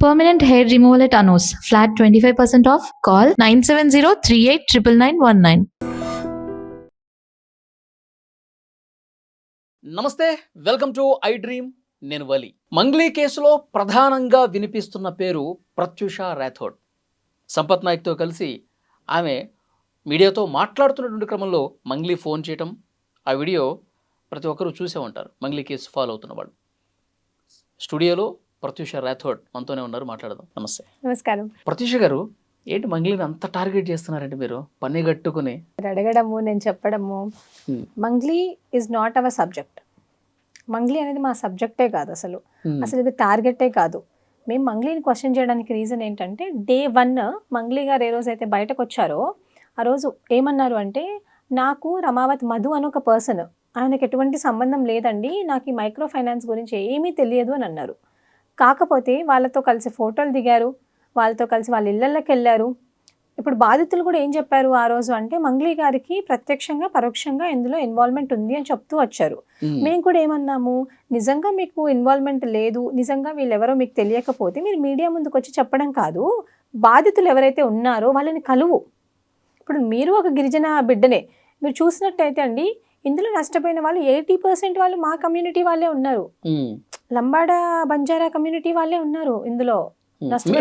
Permanent hair removal at Anos. Flat 25% off. Call 970-389919. నమస్తే, welcome to I dream. నేను వలి. మంగ్లీ కేసులో ప్రధానంగా వినిపిస్తున్న పేరు ప్రత్యూష రాథోడ్. సంపత్ నాయక్తో కలిసి ఆమె మీడియాతో మాట్లాడుతున్నటువంటి క్రమంలో మంగ్లీ ఫోన్ చేయటం, ఆ వీడియో ప్రతి ఒక్కరూ చూసే ఉంటారు. మంగ్లీ కేసు ఫాలో అవుతున్న వాళ్ళు. స్టూడియోలో ప్రత్యూష రాథోడ్ మనతోనే ఉన్నారు, మాట్లాడదాం. నమస్తే. నమస్కారం. ప్రత్యూష గారు, ఏంటి మంగ్లీని అంత టార్గెట్ చేస్తున్నారంటే మీరు పని కట్టుకుని? అడగడము, నేను చెప్పడము. Mangli is not our subject. Mangli అనేది మా సబ్జెక్టే కాదు, అసలు ఇది టార్గెటే కాదు. మేము మంగ్లీని క్వశ్చన్ చేయడానికి రీజన్ ఏంటంటే, Day 1 మంగ్లీ గారు ఏ రోజు అయితే బయటకు వచ్చారో ఆ రోజు ఏమన్నారు అంటే, నాకు రమావత్ మధు అని ఒక పర్సన్, ఆయనకు ఎటువంటి సంబంధం లేదండి, నాకు ఈ మైక్రో ఫైనాన్స్ గురించి ఏమీ తెలియదు అని అన్నారు. కాకపోతే వాళ్ళతో కలిసి ఫోటోలు దిగారు, వాళ్ళతో కలిసి వాళ్ళ ఇళ్ళకి వెళ్ళారు. ఇప్పుడు బాధితులు కూడా ఏం చెప్పారు ఆ రోజు అంటే, మంగ్లీ గారికి ప్రత్యక్షంగా పరోక్షంగా ఇందులో ఇన్వాల్వ్మెంట్ ఉంది అని చెప్తూ వచ్చారు. మేము కూడా ఏమన్నాము, నిజంగా మీకు ఇన్వాల్వ్మెంట్ లేదు, నిజంగా వీళ్ళెవరో మీకు తెలియకపోతే మీరు మీడియా ముందుకు వచ్చి చెప్పడం కాదు, బాధితులు ఎవరైతే ఉన్నారో వాళ్ళని కలువు. ఇప్పుడు మీరు ఒక గిరిజన బిడ్డనే, మీరు చూసినట్టయితే అండి, ఇందులో నష్టపోయిన వాళ్ళు 80% వాళ్ళు మా కమ్యూనిటీ వాళ్ళే ఉన్నారు, లంబాడా బంజారా కమ్యూనిటీ వాళ్ళే ఉన్నారు ఇందులో.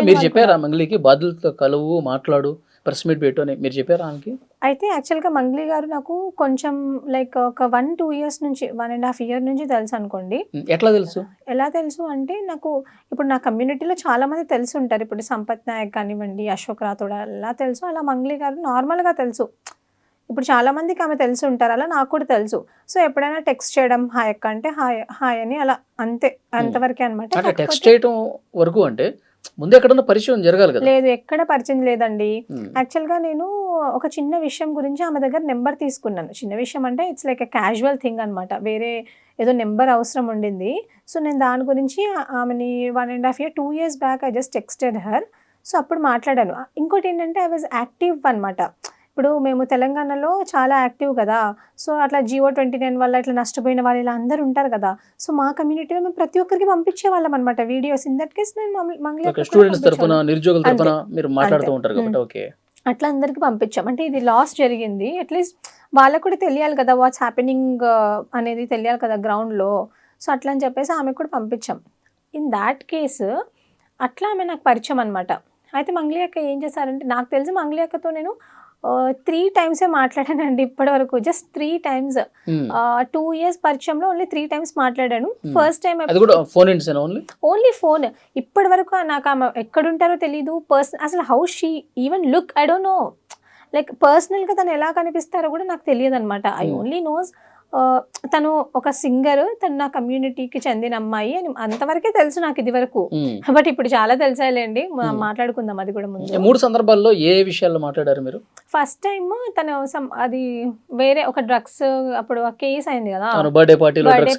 మీరు చెప్పారా మంగ్లీకి బాధితులతో కలువు, మాట్లాడు, ప్రెస్ మీట్ పెట్టు అని మీరు చెప్పారా ఆమెకి? అయితే యాక్చువల్గా మంగ్లీ గారు నాకు కొంచెం లైక్ ఒక 1-2 years నుంచి, 1.5 year నుంచి తెలుసు అనుకోండి. ఎట్లా తెలుసు? ఎలా తెలుసు అంటే, నాకు ఇప్పుడు నా కమ్యూనిటీలో చాలా మంది తెలిసి ఉంటారు. ఇప్పుడు సంపత్ నాయక్ కానివ్వండి, అశోక్ రాథోడ్ అలా తెలుసు, అలా మంగ్లీ గారు నార్మల్గా తెలుసు. ఇప్పుడు చాలా మందికి ఆమె తెలిసి ఉంటారు, అలా నాకు కూడా తెలుసు. సో ఎప్పుడైనా టెక్స్ట్ చేయడం, హాయ్ అక్క అంటే హాయ్ హాయ్ అని, అలా అంతే, అంతవరకే అనమాట. టెక్స్ట్ చేయడం వరకు అంటే ముందు ఎక్కడన్నా పరిచయం జరగాలి కదా? లేదు, ఎక్కడ పరిచయం లేదండి. యాక్చువల్గా నేను ఒక చిన్న విషయం గురించి ఆమె దగ్గర నెంబర్ తీసుకున్నాను. చిన్న విషయం అంటే it's like a casual thing అనమాట, వేరే ఏదో నెంబర్ అవసరం ఉండింది. సో నేను దాని గురించి ఆమెని 1.5 year 2 years back I just texted her. So అప్పుడు మాట్లాడాను. ఇంకోటి ఏంటంటే, ఐ వాజ్ యాక్టివ్ అనమాట. ఇప్పుడు మేము తెలంగాణలో చాలా యాక్టివ్ కదా, సో అట్లా GO 29 వల్ల ఇట్లా నష్టపోయిన వాళ్ళు ఇలా అందరూ ఉంటారు కదా, సో మా కమ్యూనిటీలో మేము ప్రతి ఒక్కరికి పంపించే వాళ్ళం అనమాట వీడియోస్. ఇన్ దట్ కేస్ నేను మంగ్లీ స్టూడెంట్స్ తరపున, నిరుద్యోగుల తరపున మీరు మాట్లాడుతూ ఉంటారు కాబట్టి ఓకే, అట్లా అందరికి పంపించాం. అంటే ఇది లాస్ జరిగింది, అట్లీస్ట్ వాళ్ళకు కూడా తెలియాలి కదా, వాట్స్ హ్యాపెనింగ్ అనేది తెలియాలి కదా గ్రౌండ్లో. సో అట్లా అని చెప్పేసి ఆమెకు కూడా పంపించాం. ఇన్ దాట్ కేసు అట్లా ఆమె నాకు పరిచయం అనమాట. అయితే మంగ్లీ అక్క ఏం చేశారంటే, నాకు తెలిసి మంగ్లీ అక్కతో నేను 3 times మాట్లాడానండి ఇప్పటి వరకు, జస్ట్ 3 times. 2 years పరిచయంలో ఓన్లీ 3 times మాట్లాడాను. First time only phone. ఇప్పటి వరకు నాకు ఆమె ఎక్కడుంటారో తెలీదు, అసలు how she even look I don't know, like పర్సనల్గా తను ఎలా కనిపిస్తారో కూడా నాకు తెలియదు అనమాట. ఐ ఓన్లీ నోస్ తను ఒక సింగర్, తను నా కమ్యూనిటీకి చెందిన అమ్మాయి అని అంతవరకే తెలుసు నాకు ఇది వరకు. బట్ ఇప్పుడు చాలా తెలిసాయిలేండి, మాట్లాడుకుందాం అది కూడా ముందు. 3 సందర్భాల్లో ఏ విషయాల్లో మాట్లాడారు మీరు? ఫస్ట్ టైం తను అది వేరే ఒక డ్రగ్స్, అప్పుడు కేసు అయింది కదా, బర్త్డే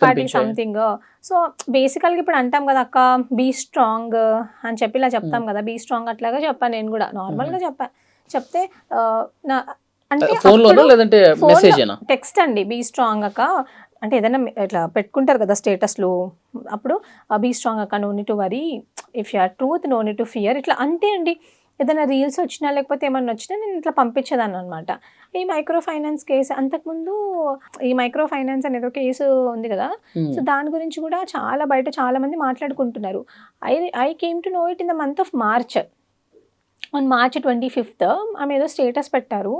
పార్టీ సంథింగ్. సో బేసికల్గా ఇప్పుడు అంటాం కదా అక్క, బీ స్ట్రాంగ్ అని చెప్పి ఇలా చెప్తాం కదా, బీ స్ట్రాంగ్ అట్లాగా చెప్పాను నేను కూడా, నార్మల్గా చెప్తే నా అంటే టెక్స్ట్ అండి, బీ స్ట్రాంగ్ అక్క అంటే ఏదైనా ఇట్లా పెట్టుకుంటారు కదా స్టేటస్లు, అప్పుడు బీ స్ట్రాంగ్ అక్క, no need to worry, if you are truth no need to fear, ఇట్లా అంతే అండి. ఏదైనా రీల్స్ వచ్చినా లేకపోతే ఏమన్నా వచ్చినా నేను ఇట్లా పంపించేదాన్ని అనమాట. ఈ మైక్రో ఫైనాన్స్ కేసు, అంతకుముందు ఈ మైక్రో ఫైనాన్స్ అనేది ఒక కేసు ఉంది కదా, సో దాని గురించి కూడా బయట చాలా మంది మాట్లాడుకుంటున్నారు. I came to know it in the month of March. On March 25th ఆమె ఏదో స్టేటస్ పెట్టారు,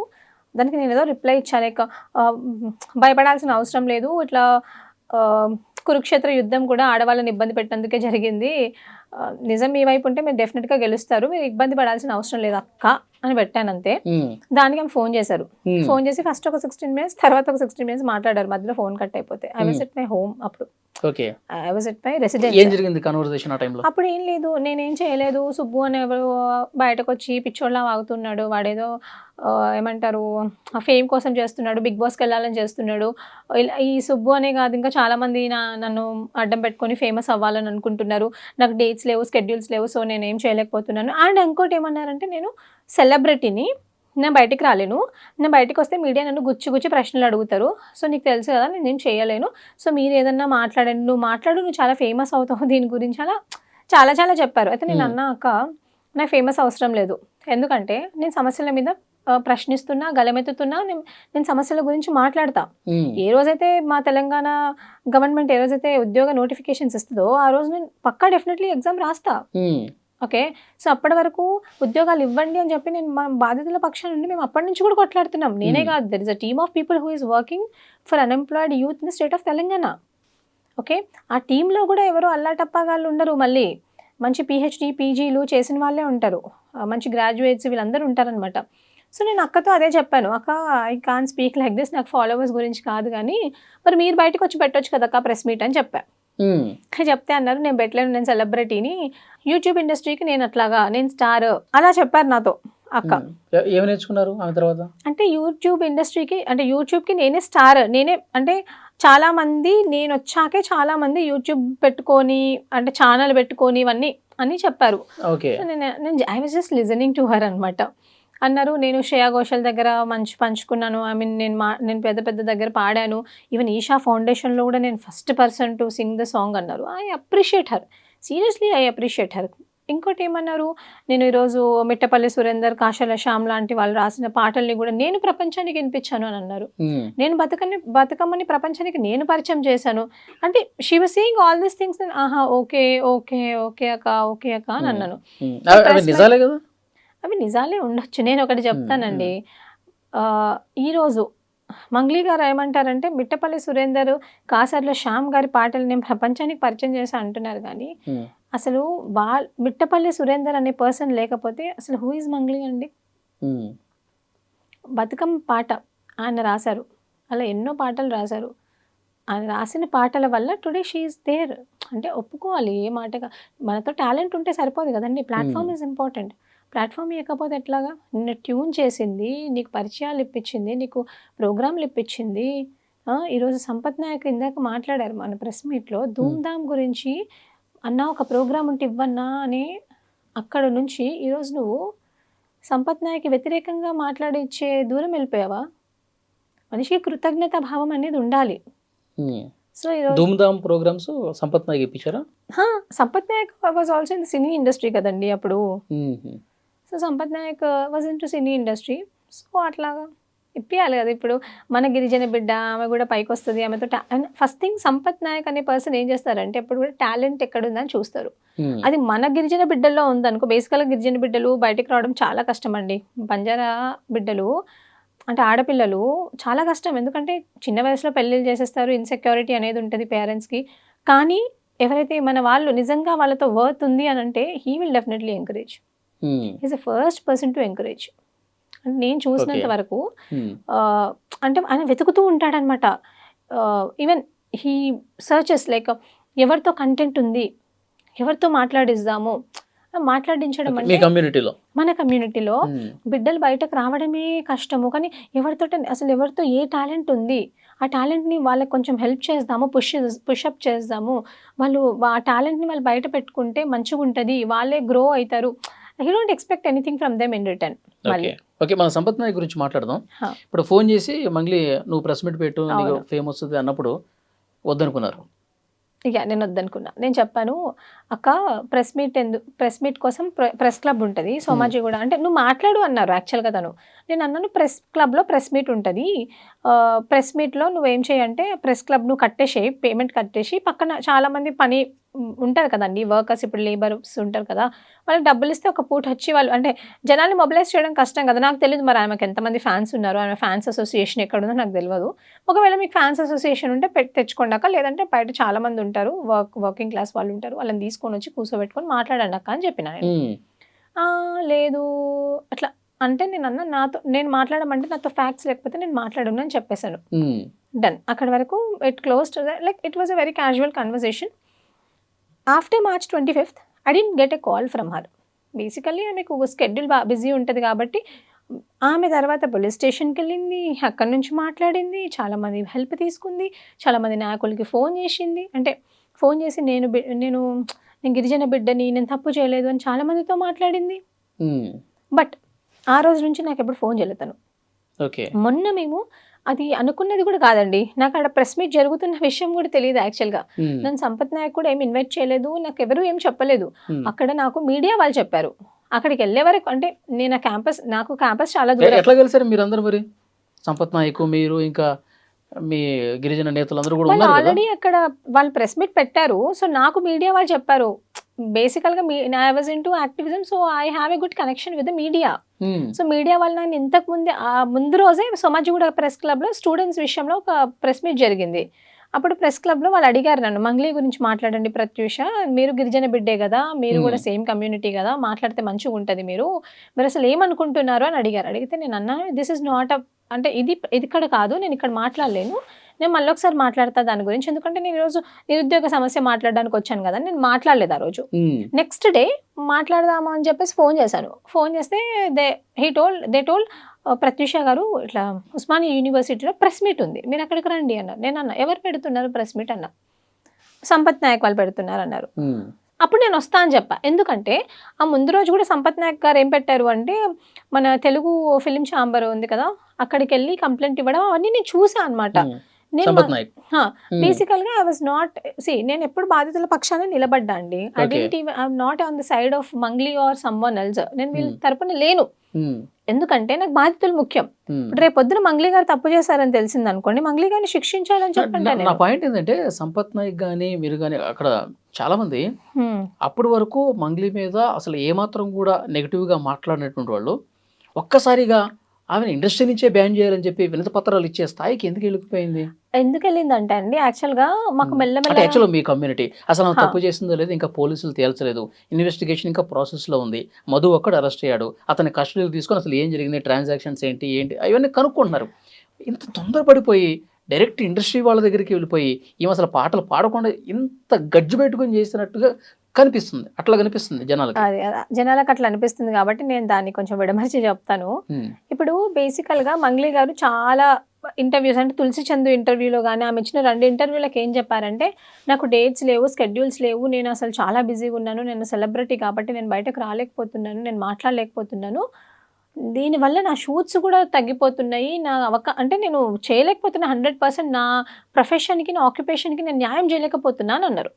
దానికి నేను ఏదో రిప్లై ఇచ్చాను, లైక్ భయపడాల్సిన అవసరం లేదు, ఇట్లా కురుక్షేత్ర యుద్ధం కూడా ఆడవాళ్ళని ఇబ్బంది పెట్టినందుకే జరిగింది, నిజం మీ వైపు ఉంటే మీరు డెఫినెట్గా గెలుస్తారు, మీరు ఇబ్బంది పడాల్సిన అవసరం లేదు అక్క అని పెట్టాను అంతే. దానికి ఆమె ఫోన్ చేశారు. ఫోన్ చేసి ఫస్ట్ ఒక 16 minutes, తర్వాత ఒక 16 minutes మాట్లాడారు, మధ్యలో ఫోన్ కట్ అయిపోతే. I was at my home అప్పుడు, I was at my residence. అప్పుడు ఏం లేదు, నేనేం చేయలేదు, సుబ్బు అని ఎవరు బయటకు వచ్చి పిచ్చోళ్ళ వాగుతున్నాడు, వాడేదో ఏమంటారు ఫేమ్ కోసం చేస్తున్నాడు, బిగ్ బాస్కి వెళ్ళాలని చేస్తున్నాడు, ఈ సుబ్బు అనే కాదు ఇంకా చాలామంది నన్ను అడ్డం పెట్టుకొని ఫేమస్ అవ్వాలని అనుకుంటున్నారు, నాకు డేట్స్ లేవు, స్కెడ్యూల్స్ లేవు, సో నేనేం చేయలేకపోతున్నాను. అండ్ ఇంకోటి ఏమన్నారంటే, నేను సెలబ్రిటీని, నేను బయటికి రాలేను, నేను బయటకు వస్తే మీడియా నన్ను గుచ్చి ప్రశ్నలు అడుగుతారు, సో నీకు తెలుసు కదా నేనేం చేయలేను, సో మీరు ఏదన్నా మాట్లాడండి, నువ్వు చాలా ఫేమస్ అవుతావు దీని గురించి, అలా చాలా చాలా చెప్పారు. అయితే నేను Hmm. అన్నా, అక్క నాకు ఫేమస్ అవసరం లేదు. ఎందుకంటే నేను సమస్యల మీద ప్రశ్నిస్తున్నా, గలమెత్తుతున్నా, నేను సమస్యల గురించి మాట్లాడతా. Hmm. ఏ రోజైతే మా తెలంగాణ గవర్నమెంట్ ఏ రోజైతే ఉద్యోగ నోటిఫికేషన్స్ ఇస్తుందో ఆ రోజు నేను పక్కా డెఫినెట్లీ ఎగ్జామ్ రాస్తా. Hmm. ఓకే. సో అప్పటి వరకు ఉద్యోగాలు ఇవ్వండి అని చెప్పి నేను మా బాధితుల పక్షాన నుండి మేము అప్పటి నుంచి కూడా కొట్లాడుతున్నాం. నేనే కాదు, there is a team of people who is working for unemployed youth in the state of Telangana. Okay. ఆ టీంలో కూడా ఎవరో అల్లాటప్పగాళ్ళు ఉండరు. మళ్ళీ మంచి పిహెచ్డి పీజీలు చేసిన వాళ్ళే ఉంటారు, మంచి గ్రాడ్యుయేట్స్ వీళ్ళందరూ ఉంటారనమాట. సో నేను అక్కతో అదే చెప్పాను, అక్క I can speak like this, నాకు ఫాలోవర్స్ గురించి కాదు కానీ మరి మీరు బయటకు వచ్చి పెట్టొచ్చు కదా అక్క ప్రెస్ మీట్ అని చెప్పా. Hmm. చెప్తే అన్నారు నేను పెట్టలేను, నేను సెలబ్రిటీని, యూట్యూబ్ ఇండస్ట్రీకి నేను అట్లాగా, నేను స్టార్ అలా చెప్పారు నాతో అక్క. ఏమి నేర్చుకున్నారు ఆమె తర్వాత? అంటే యూట్యూబ్ ఇండస్ట్రీకి, అంటే యూట్యూబ్కి నేనే స్టార్, నేనే అంటే చాలా మంది నేను వచ్చాకే చాలా మంది యూట్యూబ్ పెట్టుకొని అంటే ఛానల్ పెట్టుకొని ఇవన్నీ అని చెప్పారు. ఓకే. సో నేను I was just listening to her అనమాట. అన్నారు నేను శ్రేయా ఘోషల్ దగ్గర పంచుకున్నాను, ఐ మీన్ నేను పెద్ద పెద్ద దగ్గర పాడాను, ఈవెన్ ఈషా ఫౌండేషన్లో కూడా నేను first person to sing the song అన్నారు. I appreciate her, seriously I appreciate her. ఇంకోటి ఏమన్నారు, నేను ఈరోజు మిట్టపల్లి సురేందర్, కాశల శ్యామ్ లాంటి వాళ్ళు రాసిన పాటల్ని కూడా నేను ప్రపంచానికి వినిపించాను అని అన్నారు. Hmm. నేను బతుకమ్మని ప్రపంచానికి నేను పరిచయం చేశాను అంటే she was saying all these things. ఆహా ఓకే ఓకే ఓకే అక్క, ఓకే అక్క అని అన్నాను. Hmm. అవి నిజాలే కదా? అవి నిజాలే ఉండొచ్చు. నేను ఒకటి చెప్తానండి, ఈరోజు మంగ్లీ గారు ఏమంటారంటే మిట్టపల్లి సురేందర్, కాసర్ల శ్యామ్ గారి పాటలు నేను ప్రపంచానికి పరిచయం చేశా అంటున్నారు కానీ Hmm. అసలు మిట్టపల్లి సురేందర్ అనే పర్సన్ లేకపోతే అసలు హూ ఈజ్ మంగ్లీ అండి? Hmm. బతుకమ్మ పాట ఆయన రాశారు, అలా ఎన్నో పాటలు రాశారు. ఆయన రాసిన పాటల వల్ల టుడే షీ ఈజ్ దేర్ అంటే ఒప్పుకోవాలి. ఏ మాటగా మనతో టాలెంట్ ఉంటే సరిపోదు కదండి, ప్లాట్ఫామ్ ఈజ్ ఇంపార్టెంట్. ప్లాట్ఫామ్ ఇవ్వకపోతే ఎట్లాగా? నిన్ను ట్యూన్ చేసింది, నీకు పరిచయాలు ఇప్పించింది, నీకు ప్రోగ్రాంలు ఇప్పించింది. ఈరోజు సంపత్ నాయక్ ఇందాక మాట్లాడారు మన ప్రెస్ మీట్లో ధూమ్ధామ్ గురించి, అన్న ఒక ప్రోగ్రామ్ ఉంటే ఇవ్వన్నా అని. అక్కడ నుంచి ఈరోజు నువ్వు సంపత్ నాయక్ వ్యతిరేకంగా మాట్లాడించే దూరం వెళ్ళిపోయావా? మనిషికి కృతజ్ఞత భావం అనేది ఉండాలి. Hmm. సో ఈరోజు ధూమ్ధామ్ ప్రోగ్రామ్స్ సంపత్ నాయక్ ఇప్పించారా? Sampath Nayak was also in cine industry కదండి అప్పుడు. Hmm. So Sampath Nayak was in to cine industry. So అట్లాగా ఇప్పియాలి కదా. ఇప్పుడు మన గిరిజన బిడ్డ, ఆమె కూడా పైకి వస్తుంది, ఆమెతో ఫస్ట్ థింగ్ సంపత్ నాయక్ అనే పర్సన్ ఏం చేస్తారంటే ఎప్పుడు కూడా టాలెంట్ ఎక్కడుందని చూస్తారు. Hmm. అది మన గిరిజన బిడ్డల్లో ఉందనుకో, బేసికల్గా గిరిజన బిడ్డలు బయటికి రావడం చాలా కష్టం అండి. బంజారా బిడ్డలు అంటే ఆడపిల్లలు చాలా కష్టం, ఎందుకంటే చిన్న వయసులో పెళ్ళిళ్ళు చేసేస్తారు, ఇన్సెక్యూరిటీ అనేది ఉంటుంది పేరెంట్స్కి. కానీ ఎవరైతే మన వాళ్ళు నిజంగా వాళ్ళతో వర్త్ ఉంది అని అంటే he will definitely encourage. Hmm. Is the first person to encourage. అంటే నేను చూసినంత Okay. వరకు Hmm. అంటే ఆయన వెతుకుతూ ఉంటాడనమాట. ఈవెన్ హీ సర్చెస్ లైక్ ఎవరితో కంటెంట్ ఉంది, ఎవరితో మాట్లాడిద్దాము, మాట్లాడించడం మీ అంటే కమ్యూనిటీలో. మన కమ్యూనిటీలో Hmm. బిడ్డలు బయటకు రావడమే కష్టము. కానీ ఎవరితో ఏ టాలెంట్ ఉంది, ఆ టాలెంట్ని వాళ్ళకి కొంచెం హెల్ప్ చేద్దాము, పుషప్ చేద్దాము, వాళ్ళు ఆ టాలెంట్ని వాళ్ళు బయట పెట్టుకుంటే మంచిగా ఉంటుంది, వాళ్ళే గ్రో అవుతారు. You don't expect anything from them in return. Okay. Okay, మన సంపత్ నాయక్ గురించి మాట్లాడదాం. హా. ఇప్పుడు ఫోన్ చేసి మంగ్లీ నువ్వు ప్రెస్ మీట్ పెట్టు, నీకు అవును. ఫేమ్ వస్తుంది అన్నప్పుడు వద్దనుకున్నారు. ఇక నేను వద్దనుకున్నా. నేను చెప్పాను, అక్క ప్రెస్ మీట్ కోసం ప్రెస్ క్లబ్ ఉంటుంది సోమాజిగూడ అంటే నువ్వు మాట్లాడు అన్నారు యాక్చువల్గా తను. నేను అన్నాను ప్రెస్ క్లబ్లో ప్రెస్ మీట్ ఉంటుంది, ప్రెస్ మీట్లో నువ్వేం చేయంటే ప్రెస్ క్లబ్ నువ్వు కట్టేసేయి, పేమెంట్ కట్టేసి పక్కన చాలామంది పని ఉంటారు కదండి, వర్కర్స్ ఇప్పుడు లేబర్స్ ఉంటారు కదా, వాళ్ళకి డబ్బులు ఇస్తే ఒక పూట వచ్చి వాళ్ళు అంటే జనాల్ని మొబిలైజ్ చేయడం కష్టం కదా. నాకు తెలియదు మరి ఆమెకు ఎంతమంది ఫ్యాన్స్ ఉన్నారు, ఆమె ఫ్యాన్స్ అసోసియేషన్ ఎక్కడుందో నాకు తెలియదు. ఒకవేళ మీకు ఫ్యాన్స్ అసోసియేషన్ ఉంటే తెచ్చుకోండి అక్క, లేదంటే బయట చాలా మంది ఉంటారు, వర్కింగ్ క్లాస్ వాళ్ళు ఉంటారు, వాళ్ళని తీసుకొని వచ్చి కూర్చోబెట్టుకొని మాట్లాడండి అక్క అని చెప్పిన నేను. లేదు అట్లా అంటే నేను మాట్లాడమంటే నాతో ఫ్యాక్ట్స్ లేకపోతే నేను మాట్లాడను అని చెప్పేశాను. డన్, అక్కడ వరకు it closed. Like it was a very casual conversation. After March 25th I didn't get a call from her. Basically ఆమెకు షెడ్యూల్ బిజీ ఉంటుంది కాబట్టి ఆమె తర్వాత పోలీస్ స్టేషన్కి వెళ్ళింది, అక్కడి నుంచి మాట్లాడింది, చాలామంది హెల్ప్ తీసుకుంది, చాలామంది నాయకులకి ఫోన్ చేసింది. అంటే ఫోన్ చేసి నేను గిరిజన బిడ్డని, నేను తప్పు చేయలేదు అని చాలామందితో మాట్లాడింది. బట్ ఆ రోజు నుంచి నాకు ఎప్పుడు ఫోన్ చేయలేదు తను. ఓకే. మొన్న మేము అది అనుకున్నది కూడా కాదండి. నాకు అక్కడ ప్రెస్ మీట్ జరుగుతున్న విషయం కూడా తెలీదు యాక్చువల్‌గా. ఉమ్, నన్ను సంపత్ నాయక్ కూడా ఏమి ఇన్వైట్ చేయలేదు. నాకెవరు ఏం చెప్పలేదు. ఉమ్. అక్కడ నాకు మీడియా వాళ్ళు చెప్పారు. అక్కడికెళ్ళే వరకు అంటే నేను నాకు క్యాంపస్ చాలా దూరం. ఎట్లా కలిసారు మీరందరూ మరి? సంపత్ నాయక్, మీరు, ఇంకా మీ గిరిజన నేతలందరూ కూడా వాళ్ళు ఉన్నారు కదా? ఆల్రెడీ అక్కడ వాళ్ళు ప్రెస్ మీట్ పెట్టారు. సో, నాకు మీడియా వాళ్ళు చెప్పారు. బేసికల్‌గా I was into activism. So, I have a good connection with the media. Um, so, media వాళ్ళు నన్ను ఇంతకు ముందే ముందు రోజే సోమాజిగూడ ప్రెస్ క్లబ్‌లో స్టూడెంట్స్ విషయంలో ఒక ప్రెస్ మీట్ జరిగింది. అప్పుడు ప్రెస్ క్లబ్‌లో వాళ్ళు అడిగారు నన్ను, "మంగ్లీ గురించి మాట్లాడండి ప్రత్యూష. మీరు గిరిజన బిడ్డే గదా! మీరు ఉమ్, కూడా సేమ్ కమ్యూనిటీ గదా! మాట్లాడితే మంచిగుంటది మీరు. మీరసలు ఏమనుకుంటున్నారు?" అని అడిగారు. అడిగితే నేనన్నాను, "దిస్ ఈజ్ నాట్ అ అంటే ఇది ఇక్కడ కాదు. నేనిక్కడ మాట్లాడలేను. నేను మళ్ళొకసారి మాట్లాడతా దాని గురించి. ఎందుకంటే నేను ఈరోజు నిరుద్యోగ సమస్య మాట్లాడడానికి వచ్చాను గదా!" నేను మాట్లాడలేదు ఆ రోజు. ఉమ్, నెక్స్ట్ డే మాట్లాడదామా అని చెప్పేసి ఫోన్ చేశాను. ఫోన్ చేస్తే దే టోల్డ్ ప్రత్యూష గారు ఇట్లా ఉస్మానియా యూనివర్సిటీలో ప్రెస్ మీట్ ఉంది. మీరు అక్కడికి రండి అన్నారు. నేనన్నా, ఎవరు పెడుతున్నారు ప్రెస్ మీట్ అన్నా. సంపత్ నాయక్ వాళ్ళు పెడుతున్నారు అన్నారు. ఉమ్, అప్పుడు నేను వస్తా అని చెప్పా. ఎందుకంటే ఆ ముందు రోజు కూడా సంపత్ నాయక్ గారు ఏం పెట్టారు అంటే, మన తెలుగు ఫిలిం ఛాంబర్ ఉంది కదా, అక్కడికెళ్ళి కంప్లైంట్ ఇవ్వడం అవన్నీ నేను చూసా అనమాట. ఉమ్. నేను సంపత్ నాయక్. ఉమ్, బేసికల్‌గా ఐ వాస్ నాట్ నేను ఎప్పుడు బాధితుల పక్షాన నిలబడ్డా అండి. Okay. I'm not on the side of Mangli or someone else. నేను వీళ్ళ ఉమ్, తరపున లేను. ఉమ్, ఎందుకంటే నాకు బాధితులు ముఖ్యం. ఉమ్. ఇప్పుడు రేపొద్దున మంగ్లీ గారు తప్పు చేశారని తెలిసిందనుకోండి, మంగ్లీ గారిని శిక్షించాలని చెప్పండి నా నేను. పాయింట్ ఏంటంటే, సంపత్ నాయక్ కానీ మీరు కానీ అక్కడ చాలా మంది హ్మ్. అప్పటి వరకు మంగ్లీ మీద అసలు ఏమాత్రం కూడా నెగిటివ్గా మాట్లాడినటువంటి వాళ్ళు ఒక్కసారిగా ఆమెను ఇండస్ట్రీ నుంచే బ్యాన్ చేయాలని చెప్పి వినతి పత్రాలు ఇచ్చే స్థాయికి ఎందుకు వెళ్ళిపోయింది? ఎందుకెళ్ళిందంటే అండి, యాక్చువల్‌గా మాకు అంటే మెల్లమెల్లగా యాక్చువల్గా మీ కమ్యూనిటీ అసలు ఆమె హా. తప్పు చేసిందో లేదు ఇంకా పోలీసులు తేల్చలేదు, ఇన్వెస్టిగేషన్ ఇంకా ప్రాసెస్లో ఉంది, మధు ఒక్కడు అరెస్ట్ అయ్యాడు, అతని కస్టడీకి తీసుకొని అసలు ఏం జరిగింది, ట్రాన్సాక్షన్స్ ఏంటి ఏంటి అవన్నీ కనుక్కుంటున్నారు. ఇంత తొందరపడిపోయి డైరెక్ట్ ఇండస్ట్రీ వాళ్ళ దగ్గరికి వెళ్ళిపోయి ఈమె అసలు పాటలు పాడకుండా ఇంత గజ్జు పెట్టుకొని చేసినట్టుగా కనిపిస్తుంది, అట్లా కనిపిస్తుంది జనాలకి. అది జనాలకు అట్లా అనిపిస్తుంది కాబట్టి నేను దాన్ని కొంచెం విడమర్చి చెప్తాను. ఉమ్, ఇప్పుడు బేసికల్‌గా మంగ్లీ గారు చాలా ఇంటర్వ్యూస్ అంటే తులసి చందు ఇంటర్వ్యూలో గానీ, ఆమె ఇచ్చిన 2 ఇంటర్వ్యూలకి ఏం చెప్పారంటే, నాకు డేట్స్ లేవు, స్కెడ్యూల్స్ లేవు, నేను అసలు చాలా బిజీగా ఉన్నాను, నేను సెలబ్రిటీ కాబట్టి నేను బయటకు రాలేకపోతున్నాను, నేను మాట్లాడలేకపోతున్నాను, దీనివల్ల నా షూట్స్ కూడా తగ్గిపోతున్నాయి, నా అంటే నేను చేయలేకపోతున్నా 100% నా ప్రొఫెషన్‌కి, నా ఆక్యుపేషన్‌కి నేను న్యాయం చేయలేకపోతున్నాను అన్నారు.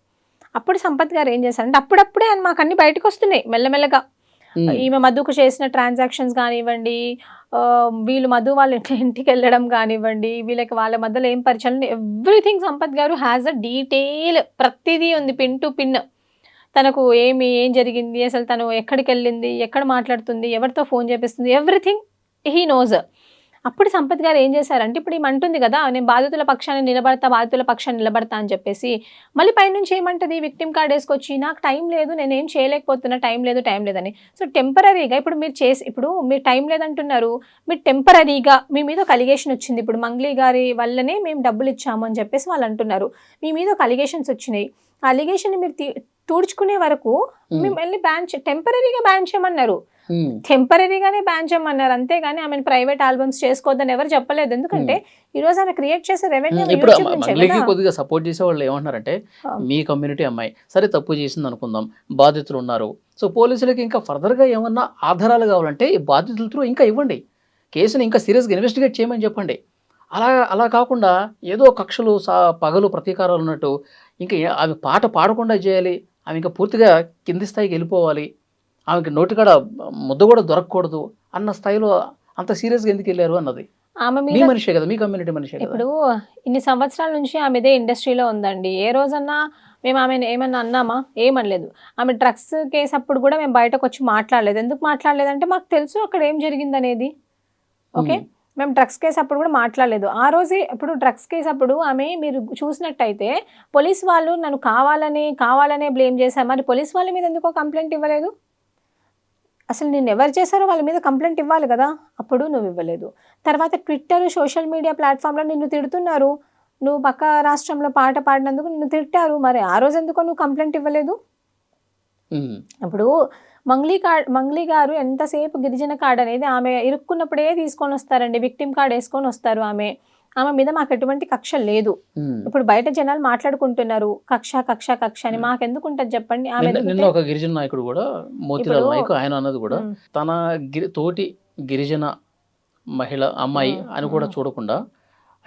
అప్పుడు సంపత్ గారు ఏం చేశారంటే, అప్పుడప్పుడే మాకు అన్ని బయటకు వస్తున్నాయి మెల్లమెల్లగా. ఉమ్, ఈమె మధుకు చేసిన ట్రాన్సాక్షన్స్ కానివ్వండి, వీళ్ళు మధు వాళ్ళ ఇంటికి వెళ్ళడం కానివ్వండి, వీళ్ళకి వాళ్ళ మధ్యలో ఏం పరిచయం, ఎవ్రీథింగ్ సంపత్ గారు హ్యాస్ అ డీటెయిల్, ప్రతిదీ ఉంది పిన్ టు పిన్. తనకు ఏం జరిగింది, అసలు తను ఎక్కడికి వెళ్ళింది, ఎక్కడ మాట్లాడుతుంది, ఎవరితో ఫోన్ చేపిస్తుంది, ఎవ్రీథింగ్ హీ నోస్. అప్పుడు సంపత్ గారు ఏం చేశారంటే, ఇప్పుడు ఈమె అంటుంది కదా, నేను బాధితుల పక్షాన్ని నిలబడతా అని చెప్పేసి, మళ్ళీ పైనుంచి ఏమంటది, విక్టిమ్ కార్డ్ వేసుకొచ్చి నాకు టైం లేదు, నేనేం చేయలేకపోతున్నా, టైం లేదని. సో టెంపరరీగా ఇప్పుడు మీరు టైం లేదంటున్నారు, మీరు టెంపరరీగా మీ మీద ఒక అలిగేషన్ వచ్చింది, ఇప్పుడు మంగ్లీ గారి వల్లనే మేము డబ్బులు ఇచ్చాము అని చెప్పేసి వాళ్ళు అంటున్నారు, మీ మీద ఒక అలిగేషన్స్ వచ్చినాయి, ఆ అలిగేషన్ మీరు తుడుచుకునే వరకు మేము వెళ్ళి టెంపరరీగా బ్యాన్ చేయమన్నారు. ఉమ్. టెంపరరీగానే బ్యాన్ చేయమన్నారు, అంతేగాని ఆమెను ప్రైవేట్ ఆల్బమ్స్ చేసుకోవద్దని ఎవరు చెప్పలేదు. ఎందుకంటే ఈ రోజు ఆమె క్రియేట్ చేసే రెవెన్యూ ఇప్పుడు మంగ్లీకి కొద్దిగా సపోర్ట్ చేసే వాళ్ళు ఏమంటున్నారంటే, మీ కమ్యూనిటీ అమ్మాయి సరే తప్పు చేసింది అనుకుందాం, బాధితులు ఉన్నారు, సో పోలీసులకి ఇంకా ఫర్దర్గా ఏమన్నా ఆధారాలు కావాలంటే ఈ బాధితుల త్రూ ఇంకా ఇవ్వండి, కేసుని ఇంకా సీరియస్గా ఇన్వెస్టిగేట్ చేయమని చెప్పండి. అలా కాకుండా ఏదో కక్షలు పగలు ప్రతీకారాలు ఉన్నట్టు ఇంకా ఆమె పాట పాడకుండా చేయాలి, ఆమె ఇంకా పూర్తిగా కింది స్థాయికి వెళ్ళిపోవాలి, ఆమెకి నోటికాడ ముద్ద కూడా దొరకకూడదు అన్న స్థాయిలో అంత సీరియస్గా ఎందుకు వెళ్ళారు అన్నది. ఆమె మీ మీద మనిషే కదా, మీ కమ్యూనిటీ మనిషే కదా. ఇప్పుడు ఇన్ని సంవత్సరాల నుంచి ఆమె ఇదే ఇండస్ట్రీలో ఉందండి. ఏ రోజన్నా మేము ఆమెను ఏమన్నా అన్నామా? ఏమనలేదు. ఆమె డ్రగ్స్ కేసు అప్పుడు కూడా మేము బయటకు వచ్చి మాట్లాడలేదు. ఎందుకు మాట్లాడలేదంటే మాకు తెలుసు అక్కడ ఏం జరిగిందనేది. ఓకే, మేము డ్రగ్స్ కేసు అప్పుడు కూడా మాట్లాడలేదు. ఆ రోజే ఇప్పుడు డ్రగ్స్ కేసు అప్పుడు ఆమె మీరు చూసినట్టయితే పోలీస్ వాళ్ళు నన్ను కావాలనే బ్లేమ్ చేశారు. మరి పోలీస్ వాళ్ళ మీద ఎందుకో కంప్లైంట్ ఇవ్వలేదు? అసలు నిన్ను ఎవరు చేశారో వాళ్ళ మీద కంప్లైంట్ ఇవ్వాలి కదా, అప్పుడు నువ్వు ఇవ్వలేదు. తర్వాత ట్విట్టర్, సోషల్ మీడియా ప్లాట్ఫామ్లో నిన్ను తిడుతున్నారు, నువ్వు పక్క రాష్ట్రంలో పాట పాడినందుకు నిన్ను తిట్టారు, మరి ఆ రోజు ఎందుకో నువ్వు కంప్లైంట్ ఇవ్వలేదు? ఇప్పుడు మంగ్లీ గారు ఎంతసేపు గిరిజన కార్డ్ అనేది ఆమె ఇరుక్కున్నప్పుడే తీసుకొని వస్తారండి, విక్టిమ్ కార్డ్ వేసుకొని వస్తారు. ఆమె మీద మాకు ఎటువంటి కక్ష లేదు. ఇప్పుడు బయట జనాలు మాట్లాడుకుంటున్నారు కక్ష అని, మాకెందుకు ఉంటుంది చెప్పండి? ఆమె నిన్న ఒక గిరిజన నాయకుడు కూడా, మోతిలాల్ నాయక్, ఆయన అన్నది కూడా తన తోటి గిరిజన మహిళ అమ్మాయి అని కూడా చూడకుండా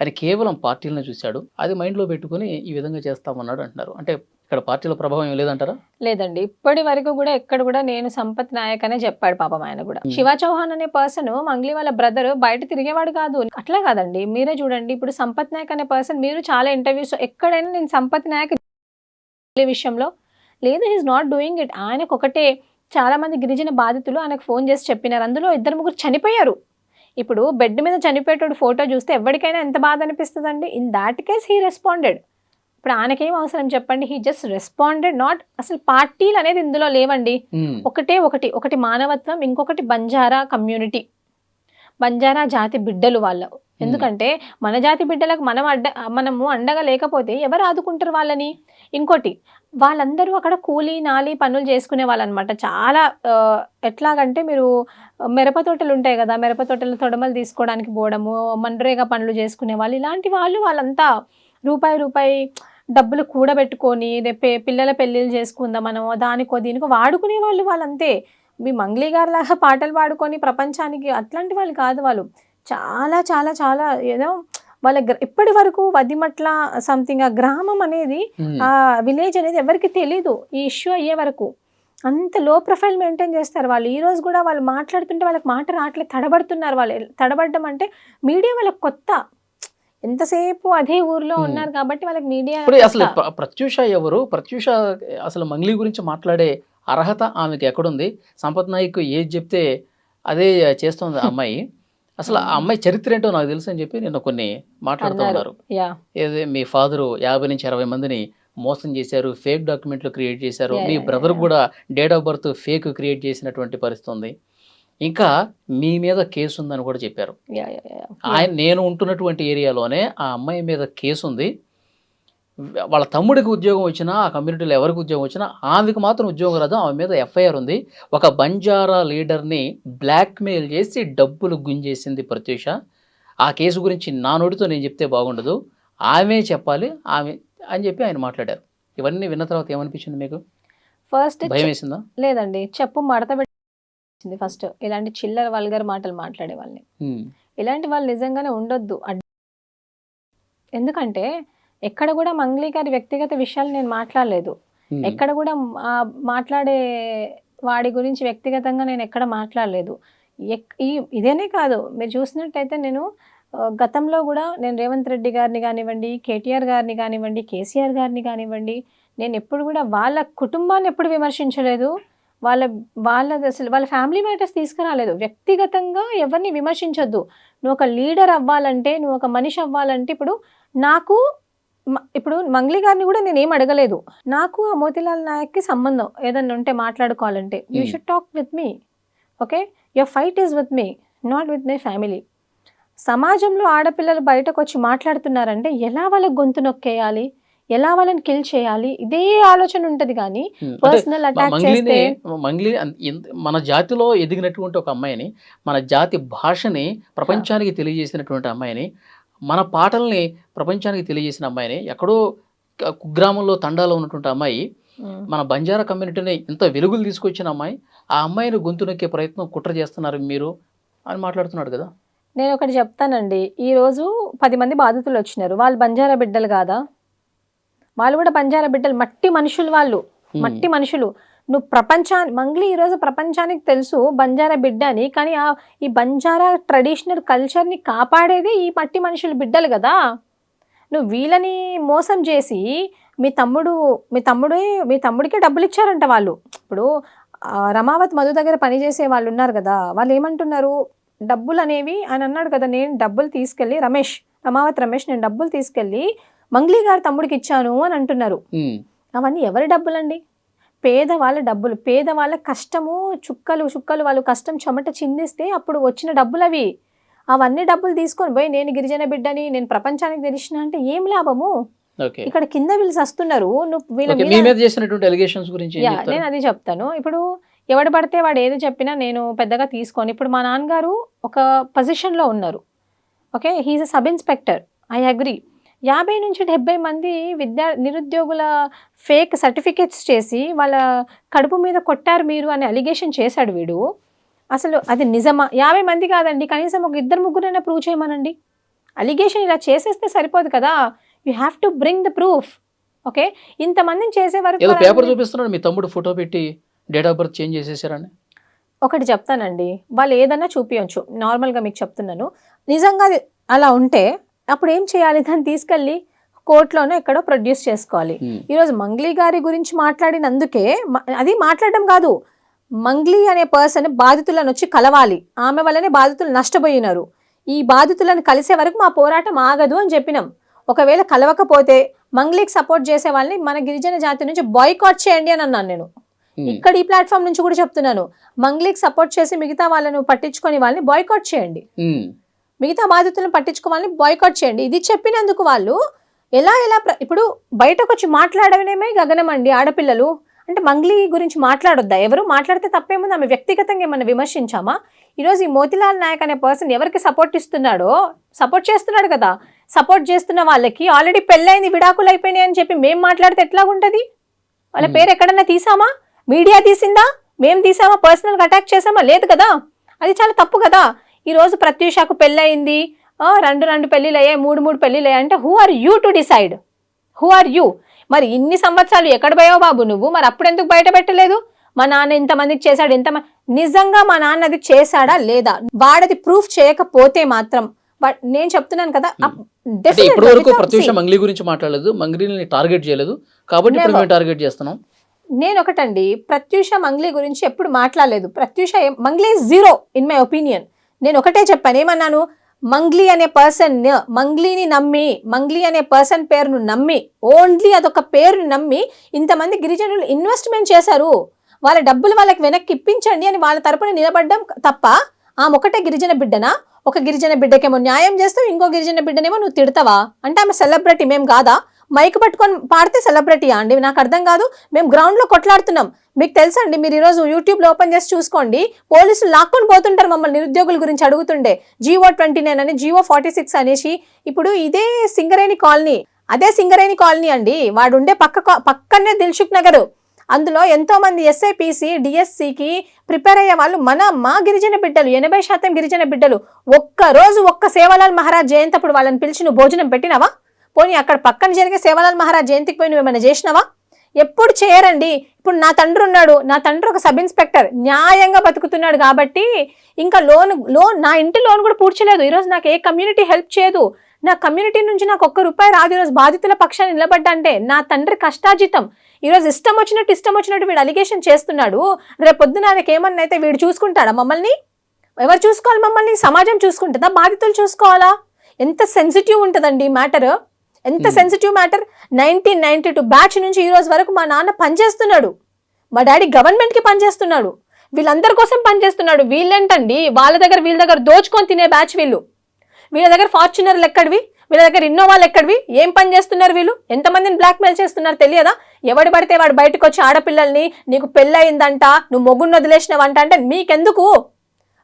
ఆయన కేవలం పార్టీలను చూశాడు, అది మైండ్లో పెట్టుకుని ఈ విధంగా చేస్తామన్నాడు అంటున్నారు. అంటే ఇక్కడ పార్టీల ప్రభావం ఏం లేదంటారా? లేదండి, ఇప్పటి వరకు కూడా ఎక్కడ కూడా నేను సంపత్ నాయక్ అనే చెప్పాడు పాపం ఆయన కూడా. శివ చౌహాన్ అనే పర్సన్ మంగ్లీ వాళ్ళ బ్రదర్ బయట తిరిగేవాడు కాదు. అట్లా కాదండి, మీరే చూడండి ఇప్పుడు సంపత్ నాయక్ అనే పర్సన్, మీరు చాలా ఇంటర్వ్యూస్ ఎక్కడైనా నేను సంపత్ నాయక్ విషయంలో లేదు, హీఈస్ నాట్ డూయింగ్ ఇట్. ఆయనకు ఒకటే, చాలా మంది గిరిజన బాధితులు ఆయనకు ఫోన్ చేసి చెప్పినారు, అందులో 2-3 చనిపోయారు. ఇప్పుడు బెడ్ మీద చనిపోయేటోడు ఫోటో చూస్తే ఎవరికైనా ఎంత బాధ అనిపిస్తుందండి. In that case he responded. ఇప్పుడు ఆయనకేం అవసరం చెప్పండి, హీ జస్ట్ రెస్పాండెడ్. నాట్ అసలు పార్టీలు అనేది ఇందులో లేవండి. ఒకటి మానవత్వం, ఇంకొకటి బంజారా కమ్యూనిటీ, బంజారా జాతి బిడ్డలు వాళ్ళు. ఎందుకంటే మన జాతి బిడ్డలకు మనము అండగా లేకపోతే ఎవరు ఆదుకుంటారు వాళ్ళని? ఇంకోటి, వాళ్ళందరూ అక్కడ కూలీ నాలి పనులు చేసుకునే వాళ్ళు అనమాట. చాలా ఎట్లాగంటే, మీరు మిరప తోటలు ఉంటాయి కదా, మిరప తోటలు తొడమలు తీసుకోవడానికి పోవడము, మన్రేగా పనులు చేసుకునే వాళ్ళు, ఇలాంటి వాళ్ళంతా రూపాయి డబ్బులు కూడబెట్టుకొని రేపే పిల్లల పెళ్ళిళ్ళు చేసుకుందాం మనం, దానికో దీనికో వాడుకునే వాళ్ళంతే. మీ మంగ్లీ గారు లాగా పాటలు పాడుకొని ప్రపంచానికి అట్లాంటి వాళ్ళు కాదు. వాళ్ళు చాలా చాలా చాలా ఏదో వాళ్ళ ఇప్పటి వరకు వదిమట్ల సంథింగ్ ఆ గ్రామం అనేది, ఆ విలేజ్ అనేది ఎవరికి తెలీదు. ఈ ఇష్యూ అయ్యే వరకు అంత లో ప్రొఫైల్ మెయింటైన్ చేస్తారు వాళ్ళు. ఈ రోజు కూడా వాళ్ళు మాట్లాడుతుంటే వాళ్ళకి మాట రావట్లేదు, తడబడుతున్నారు. వాళ్ళు తడబడ్డం అంటే మీడియా వాళ్ళకి కొత్త, ఎంతసేపు అదే ఊర్లో ఉన్నారు కాబట్టి వాళ్ళకి మీడియా. అసలు ప్రత్యూష ఎవరు? ప్రత్యూష అసలు మంగ్లీ గురించి మాట్లాడే అర్హత ఆమెకి ఎక్కడుంది? సంపత్ నాయక్ ఏది చెప్తే అదే చేస్తుంది ఆ అమ్మాయి. అసలు ఆ అమ్మాయి చరిత్ర ఏంటో నాకు తెలుసు అని చెప్పి నిన్న కొన్ని మాట్లాడుతూ ఉన్నారు. ఏదే మీ ఫాదరు 50 నుంచి 60 మందిని మోసం చేశారు, ఫేక్ డాక్యుమెంట్లు క్రియేట్ చేశారు, మీ బ్రదర్ కూడా date of birth fake create చేసినటువంటి పరిస్థితి ఉంది, ఇంకా మీ మీద కేసు ఉందని కూడా చెప్పారు. నేను ఉంటున్నటువంటి ఏరియాలోనే ఆ అమ్మాయి మీద కేసు ఉంది. వాళ్ళ తమ్ముడికి ఉద్యోగం వచ్చినా, ఆ కమ్యూనిటీలో ఎవరికి ఉద్యోగం వచ్చినా ఆమెకు మాత్రం ఉద్యోగం రాదు. ఆమె మీద ఎఫ్ఐఆర్ ఉంది. ఒక బంజారా లీడర్ని బ్లాక్మెయిల్ చేసి డబ్బులు గుంజేసింది ప్రత్యూష. ఆ కేసు గురించి నా నోటితో నేను చెప్తే బాగుండదు, ఆమె చెప్పాలి ఆమె అని చెప్పి ఆయన మాట్లాడారు. ఇవన్నీ విన్న తర్వాత ఏమనిపించింది మీకు? ఫస్ట్ భయం వేసిందా? లేదండి, చెప్పు మడత పెట్టింది ఫస్ట్. ఇలాంటి చిల్లర వల్గర్ మాటలు మాట్లాడే వాళ్ళని, ఇలాంటి వాళ్ళు నిజంగానే ఉండొద్దు. ఎందుకంటే ఎక్కడ కూడా మంగ్లీ గారి వ్యక్తిగత విషయాలు నేను మాట్లాడలేదు. ఎక్కడ కూడా మాట్లాడే వాడి గురించి వ్యక్తిగతంగా నేను ఎక్కడ మాట్లాడలేదు. ఇదేనే కాదు, మీరు చూసినట్టయితే నేను గతంలో కూడా నేను రేవంత్ రెడ్డి గారిని కానివ్వండి, కేటీఆర్ గారిని కానివ్వండి, కేసీఆర్ గారిని కానివ్వండి, నేను ఎప్పుడు కూడా వాళ్ళ కుటుంబాన్ని ఎప్పుడు విమర్శించలేదు. అసలు వాళ్ళ ఫ్యామిలీ మ్యాటర్స్ తీసుకురాలేదు. వ్యక్తిగతంగా ఎవరిని విమర్శించొద్దు. నువ్వు ఒక లీడర్ అవ్వాలంటే, నువ్వు ఒక మనిషి అవ్వాలంటే, ఇప్పుడు మంగ్లీ గారిని కూడా నేను ఏం అడగలేదు. నాకు ఆ మోతీలాల్ నాయక్కి సంబంధం ఏదన్నా ఉంటే మాట్లాడుకోవాలంటే you should talk with me, okay? Your fight is with me, not with my family. సమాజంలో ఆడపిల్లలు బయటకు వచ్చి మాట్లాడుతున్నారంటే ఎలా వాళ్ళకి గొంతు నొక్కేయాలి, ఎలా వాళ్ళని కిల్ చేయాలి, ఇదే ఆలోచన ఉంటుంది. కానీ పర్సనల్ అటాక్ చేస్తే మంగ్లీ మన జాతిలో ఎదిగినటువంటి ఒక అమ్మాయిని, మన జాతి భాషని ప్రపంచానికి తెలియజేసినటువంటి అమ్మాయిని, మన పాటల్ని ప్రపంచానికి తెలియజేసిన అమ్మాయిని, ఎక్కడో కుగ్రామంలో తండాలో ఉన్నటువంటి అమ్మాయి, మన బంజారా కమ్యూనిటీని ఇంత వెలుగులు తీసుకొచ్చిన అమ్మాయి, ఆ అమ్మాయిని గొంతు నొక్కే ప్రయత్నం కుట్ర చేస్తున్నారు మీరు అని మాట్లాడుతున్నాడు కదా. నేను ఒకటి చెప్తానండి, ఈరోజు 10 మంది బాధితులు వచ్చినారు, వాళ్ళు బంజారా బిడ్డలు కాదా? వాళ్ళు కూడా బంజారా బిడ్డలు, మట్టి మనుషులు, వాళ్ళు మట్టి మనుషులు. నువ్వు మంగ్లీ ఈరోజు ప్రపంచానికి తెలుసు బంజారా బిడ్డ అని, కానీ ఈ బంజారా ట్రెడిషనల్ కల్చర్ని కాపాడేది ఈ మట్టి మనుషులు బిడ్డలు కదా. నువ్వు వీళ్ళని మోసం చేసి మీ తమ్ముడికే డబ్బులు ఇచ్చారంట వాళ్ళు. ఇప్పుడు రమావత్ మధు దగ్గర పనిచేసే వాళ్ళు ఉన్నారు కదా, వాళ్ళు ఏమంటున్నారు, డబ్బులు అనేవి ఆయన అన్నాడు కదా, నేను డబ్బులు తీసుకెళ్ళి రమావత్ రమేష్ నేను డబ్బులు తీసుకెళ్ళి మంగ్లీ గారి తమ్ముడికి ఇచ్చాను అని అంటున్నారు. అవన్నీ ఎవరి డబ్బులండి? పేదవాళ్ళ డబ్బులు, పేదవాళ్ళ కష్టము, చుక్కలు వాళ్ళు కష్టం చెమట చిందిస్తే అప్పుడు వచ్చిన డబ్బులు అవి. అవన్నీ డబ్బులు తీసుకొని పోయి నేను గిరిజన బిడ్డని, నేను ప్రపంచానికి తెలిసిన అంటే ఏం లాభము? ఇక్కడ కింద వీళ్ళు వస్తున్నారు. నేను అది చెప్తాను. ఇప్పుడు ఎవడు పడితే వాడు ఏది చెప్పినా నేను పెద్దగా తీసుకొని, ఇప్పుడు మా నాన్నగారు ఒక పొజిషన్లో ఉన్నారు, okay, he is a sub inspector, I agree. 50 నుంచి 70 మంది నిరుద్యోగుల ఫేక్ సర్టిఫికేట్స్ చేసి వాళ్ళ కడుపు మీద కొట్టారు మీరు అని అలిగేషన్ చేశాడు వీడు. అసలు అది నిజమా? 50 మంది కాదండి, కనీసం ఒక 2-3 ప్రూవ్ చేయమనండి. అలిగేషన్ ఇలా చేసేస్తే సరిపోదు కదా, you have to bring the proof. Okay, ఇంతమందిని చేసే వరకు ఏదో పేపర్ చూపిస్తున్నాడు మీ తమ్ముడు ఫోటో పెట్టి డేట్ ఆఫ్ బర్త్ చేంజ్ చేసేసారని. ఒకటి చెప్తానండి, వాళ్ళు ఏదన్నా చూపించచ్చు, నార్మల్గా మీకు చెప్తున్నాను. నిజంగా అది అలా ఉంటే అప్పుడు ఏం చేయాలి, దాన్ని తీసుకెళ్ళి కోర్టులోనే ఎక్కడో ప్రొడ్యూస్ చేసుకోవాలి. ఈరోజు మంగ్లీ గారి గురించి మాట్లాడినందుకే అది మాట్లాడడం కాదు, మంగ్లీ అనే పర్సన్ బాధితులను వచ్చి కలవాలి, ఆమె వల్లనే బాధితులు నష్టపోయినారు, ఈ బాధితులను కలిసే వరకు మా పోరాటం ఆగదు అని చెప్పినాం. ఒకవేళ కలవకపోతే మంగ్లీకి సపోర్ట్ చేసే వాళ్ళని మన గిరిజన జాతి నుంచి బాయ్కాట్ చేయండి అని అన్నాను నేను. ఇక్కడ ఈ ప్లాట్ఫామ్ నుంచి కూడా చెప్తున్నాను, మంగ్లీకి సపోర్ట్ చేసి మిగతా వాళ్ళను పట్టించుకొని వాళ్ళని బాయ్కాట్ చేయండి, మిగతా బాధితులను పట్టించుకోవాలని బాయ్కాట్ చేయండి. ఇది చెప్పినందుకు వాళ్ళు ఎలా ఇప్పుడు బయటకు వచ్చి మాట్లాడడమే గగనం అండి. ఆడపిల్లలు అంటే మంగ్లీ గురించి మాట్లాడొద్దా? ఎవరు మాట్లాడితే తప్పేముంది? ఆమె వ్యక్తిగతంగా ఏమన్నా విమర్శించామా? ఈరోజు ఈ మోతిలాల్ నాయక్ అనే పర్సన్ ఎవరికి సపోర్ట్ ఇస్తున్నాడో, సపోర్ట్ చేస్తున్నాడు కదా, సపోర్ట్ చేస్తున్న వాళ్ళకి ఆల్రెడీ పెళ్ళైంది, విడాకులు అయిపోయినాయి అని చెప్పి మేము మాట్లాడితే ఎట్లా ఉంటుంది? వాళ్ళ పేరు ఎక్కడన్నా తీసామా? మీడియా తీసిందా? మేము తీసామా? పర్సనల్గా అటాక్ చేసామా? లేదు కదా. అది చాలా తప్పు కదా. ఈరోజు ప్రత్యూషకు పెళ్ళయింది, రెండు పెళ్ళిళ్ళు అయ్యాయి, మూడు పెళ్ళిళ్ళు అయ్యాయి అంటే who are you to decide? Who are you? మరి ఇన్ని సంవత్సరాలు ఎక్కడ పోయావు బాబు నువ్వు? మరి అప్పుడు ఎందుకు బయట పెట్టలేదు? మా నాన్న ఇంతమందికి చేశాడు, నిజంగా మా నాన్న అది చేశాడా లేదా? వాడది ప్రూఫ్ చేయకపోతే మాత్రం నేను చెప్తున్నాను కదా, ఇప్పటి వరకు ప్రత్యూష మంగ్లీ గురించి మాట్లాడలేదు, మంగ్లీని టార్గెట్ చేయలేదు, కాబట్టి ఇప్పుడు మేము టార్గెట్ చేస్తున్నాం. నేను ఒకటండి, ప్రత్యూష మంగ్లీ గురించి ఎప్పుడు మాట్లాడలేదు. Pratyusha Mangli zero in my opinion. నేను ఒకటే చెప్పాను, ఏమన్నాను? మంగ్లీ అనే పర్సన్, మంగ్లీని నమ్మి, మంగ్లీ అనే పర్సన్ పేరును నమ్మి, ఓన్లీ అదొక పేరుని నమ్మి ఇంతమంది గిరిజనులు ఇన్వెస్ట్మెంట్ చేశారు, వాళ్ళ డబ్బులు వాళ్ళకి వెనక్కి ఇప్పించండి అని వాళ్ళ తరపున నిలబడ్డం తప్ప, ఆమె ఒకటే గిరిజన బిడ్డనా? ఒక గిరిజన బిడ్డకేమో న్యాయం చేస్తావు, ఇంకో గిరిజన బిడ్డనేమో నువ్వు తిడతావా? అంటే ఆమె సెలబ్రిటీ, మేము కాదా? మైక్ పట్టుకొని పాడితే సెలబ్రిటీయా అండి? నాకు అర్థం కాదు. మేము గ్రౌండ్లో కొట్లాడుతున్నాం. మీకు తెలుసండి, మీరు ఈరోజు యూట్యూబ్లో ఓపెన్ చేసి చూసుకోండి, పోలీసులు లాక్కొని పోతుంటారు మమ్మల్ని నిరుద్యోగుల గురించి అడుగుతుండే. GO 29 అని, GO 46 అనేసి. ఇప్పుడు ఇదే సింగరేణి కాలనీ, అదే సింగరేణి కాలనీ అండి, వాడు ఉండే పక్కనే దిల్సుఖ్ నగర్. అందులో ఎంతో మంది SIPC DSCకి ప్రిపేర్ అయ్యే వాళ్ళు మా గిరిజన బిడ్డలు, 80% గిరిజన బిడ్డలు. ఒక్క సేవాలాల్ మహారాజ్ జయంతి అప్పుడు వాళ్ళని పిలిచి నువ్వు భోజనం పెట్టినావా? పోనీ అక్కడ పక్కన జరిగే సేవాలాల్ మహారాజ్ జయంతికి పోయి నువ్వు ఏమైనా చేసినావా? ఎప్పుడు చేయరండి. ఇప్పుడు నా తండ్రి ఉన్నాడు, నా తండ్రి ఒక సబ్ ఇన్స్పెక్టర్, న్యాయంగా బతుకుతున్నాడు కాబట్టి ఇంకా లోన్ నా ఇంటి లోన్ కూడా పూడ్చలేదు. ఈరోజు నాకు ఏ కమ్యూనిటీ హెల్ప్ చేయదు, నా కమ్యూనిటీ నుంచి నాకు ₹1 రాదు. ఈరోజు బాధితుల పక్షాన్ని నిలబడ్డా అంటే నా తండ్రి కష్టార్జితం. ఈరోజు ఇష్టం వచ్చినట్టు వీడు అలిగేషన్ చేస్తున్నాడు. రేపు పొద్దున ఆయనకి ఏమన్నా అయితే వీడు చూసుకుంటాడా మమ్మల్ని? ఎవరు చూసుకోవాలి మమ్మల్ని? సమాజం చూసుకుంటుందా? బాధితులు చూసుకోవాలా? ఎంత సెన్సిటివ్ ఉంటుందండి మ్యాటర్, ఎంత సెన్సిటివ్ మ్యాటర్. 1992 బ్యాచ్ నుంచి ఈ రోజు వరకు మా నాన్న పనిచేస్తున్నాడు, మా డాడీ గవర్నమెంట్కి పనిచేస్తున్నాడు, వీళ్ళందరి కోసం పనిచేస్తున్నాడు. వీళ్ళేంటండి వీళ్ళ దగ్గర దోచుకొని తినే బ్యాచ్ వీళ్ళు. వీళ్ళ దగ్గర ఫార్చునర్లు ఎక్కడివి, వీళ్ళ దగ్గర ఇన్నోవాలు ఎక్కడివి? ఏం పని చేస్తున్నారు వీళ్ళు? ఎంతమందిని బ్లాక్మెయిల్ చేస్తున్నారు తెలియదా? ఎవడు పడితే వాడు బయటకు వచ్చి ఆడపిల్లల్ని నీకు పెళ్ళయిందంట, నువ్వు మొగ్గును వదిలేసినవంట అంటే మీకెందుకు?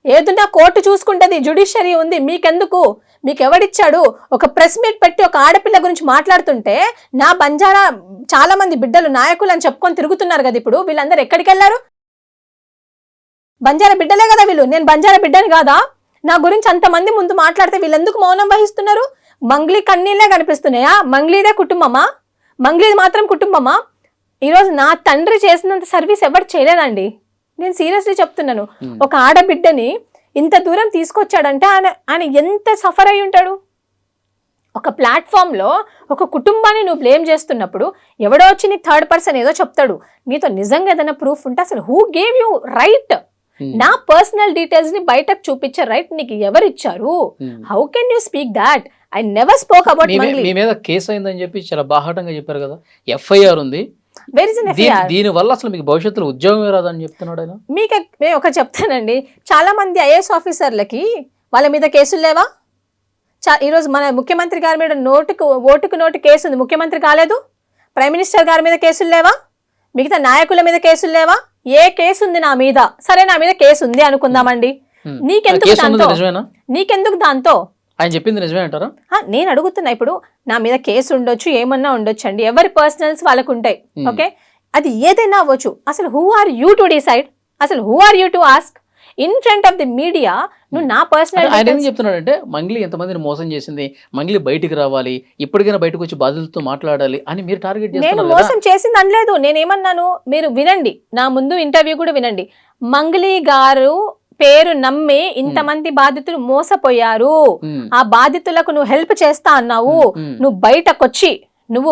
ఏదున్నా కోర్టు చూసుకుంటుంది, జ్యుడిషియరీ ఉంది, మీకెందుకు? మీకు ఎవడిచ్చాడు? ఒక ప్రెస్ మీట్ పెట్టి ఒక ఆడపిల్ల గురించి మాట్లాడుతుంటే నా బంజారా చాలా మంది బిడ్డలు నాయకులు అని చెప్పుకొని తిరుగుతున్నారు కదా. ఇప్పుడు వీళ్ళందరూ ఎక్కడికి వెళ్ళారు? బంజారా బిడ్డలే కదా వీళ్ళు. నేను బంజారా బిడ్డని కాదా? నా గురించి అంతమంది ముందు మాట్లాడితే వీళ్ళెందుకు మౌనం వహిస్తున్నారు? మంగ్లీ కన్నీళ్ళే కనిపిస్తున్నాయా? మంగ్లీదే కుటుంబమా? మంగ్లీది మాత్రం కుటుంబమా? ఈరోజు నా తండ్రి చేసినంత సర్వీస్ ఎవరు చేయలేదండి. నేను సీరియస్లీ చెప్తున్నాను. ఒక ఆడబిడ్డని ఇంత దూరం తీసుకొచ్చాడంటే ఆయన ఎంత సఫర్ అయి ఉంటాడు. ఒక ప్లాట్ఫామ్లో ఒక కుటుంబాన్ని నువ్వు బ్లేమ్ చేస్తున్నప్పుడు ఎవడో వచ్చి నీకు థర్డ్ పర్సన్ ఏదో చెప్తాడు, నీతో నిజంగా ఏదైనా ప్రూఫ్ ఉంటే అసలు హూ గేవ్ యూ రైట్? నా పర్సనల్ డీటెయిల్స్ ని బయటకు చూపించే రైట్ నీకు ఎవరిచ్చారు? How can you speak that? I never spoke about Mangli. మీ మీద కేసు అయిందని చెప్పి చాలా బాహాటంగా చెప్పారు కదా, FIR ఉంది. దీని వల్ల అసలు మీకు భవిష్యత్తులో ఉద్యోగం రాదని చెప్తున్నాడు ఆయన. మీకు నేను ఒక చెప్తానండి, చాలా మంది IAS ఆఫీసర్లకి వాళ్ళ మీద కేసులు లేవా? ఈరోజు మన ముఖ్యమంత్రి గారి మీద ఓటుకు నోటు కేసు ఉంది, ముఖ్యమంత్రి కాలేదు. ప్రైమ్ మినిస్టర్ గారి మీద కేసులు లేవా? మిగతా నాయకుల మీద కేసులు లేవా? ఏ కేసు ఉంది నా మీద? సరే, నా మీద కేసు ఉంది అనుకుందామండి, నీకెందుకు దాంతో? ఆయన చెప్పింది నిజమే అంటారా? నేను అడుగుతున్నా. ఇప్పుడు నా మీద కేసు ఉండొచ్చు, ఏమన్నా ఉండొచ్చు అండి, ఎవరి పర్సనల్స్ వాళ్ళకు ఉంటాయి. ఓకే, అది ఏదైనా అవ్వచ్చు. అసలు who are you to decide? అసలు who are you to ask? In front of the media నువ్వు నా పర్సనల్ ఆయన ఏం చెప్తున్నాడంటే మంగ్లీ ఎంతమందిని మోసం చేసింది, మంగ్లీ బయటికి రావాలి, ఇప్పటికైనా బయటకు వచ్చి బాధితులతో మాట్లాడాలి అని మీరు టార్గెట్ నేను చేస్తున్నారు మోసం చేసింది అనలేదు. నేనేమన్నాను, మీరు వినండి, నా ముందు ఇంటర్వ్యూ కూడా వినండి. మంగ్లీ గారు పేరు నమ్మి ఇంతమంది బాధితులు మోసపోయారు, ఆ బాధితులకు నువ్వు హెల్ప్ చేస్తా అన్నావు, నువ్వు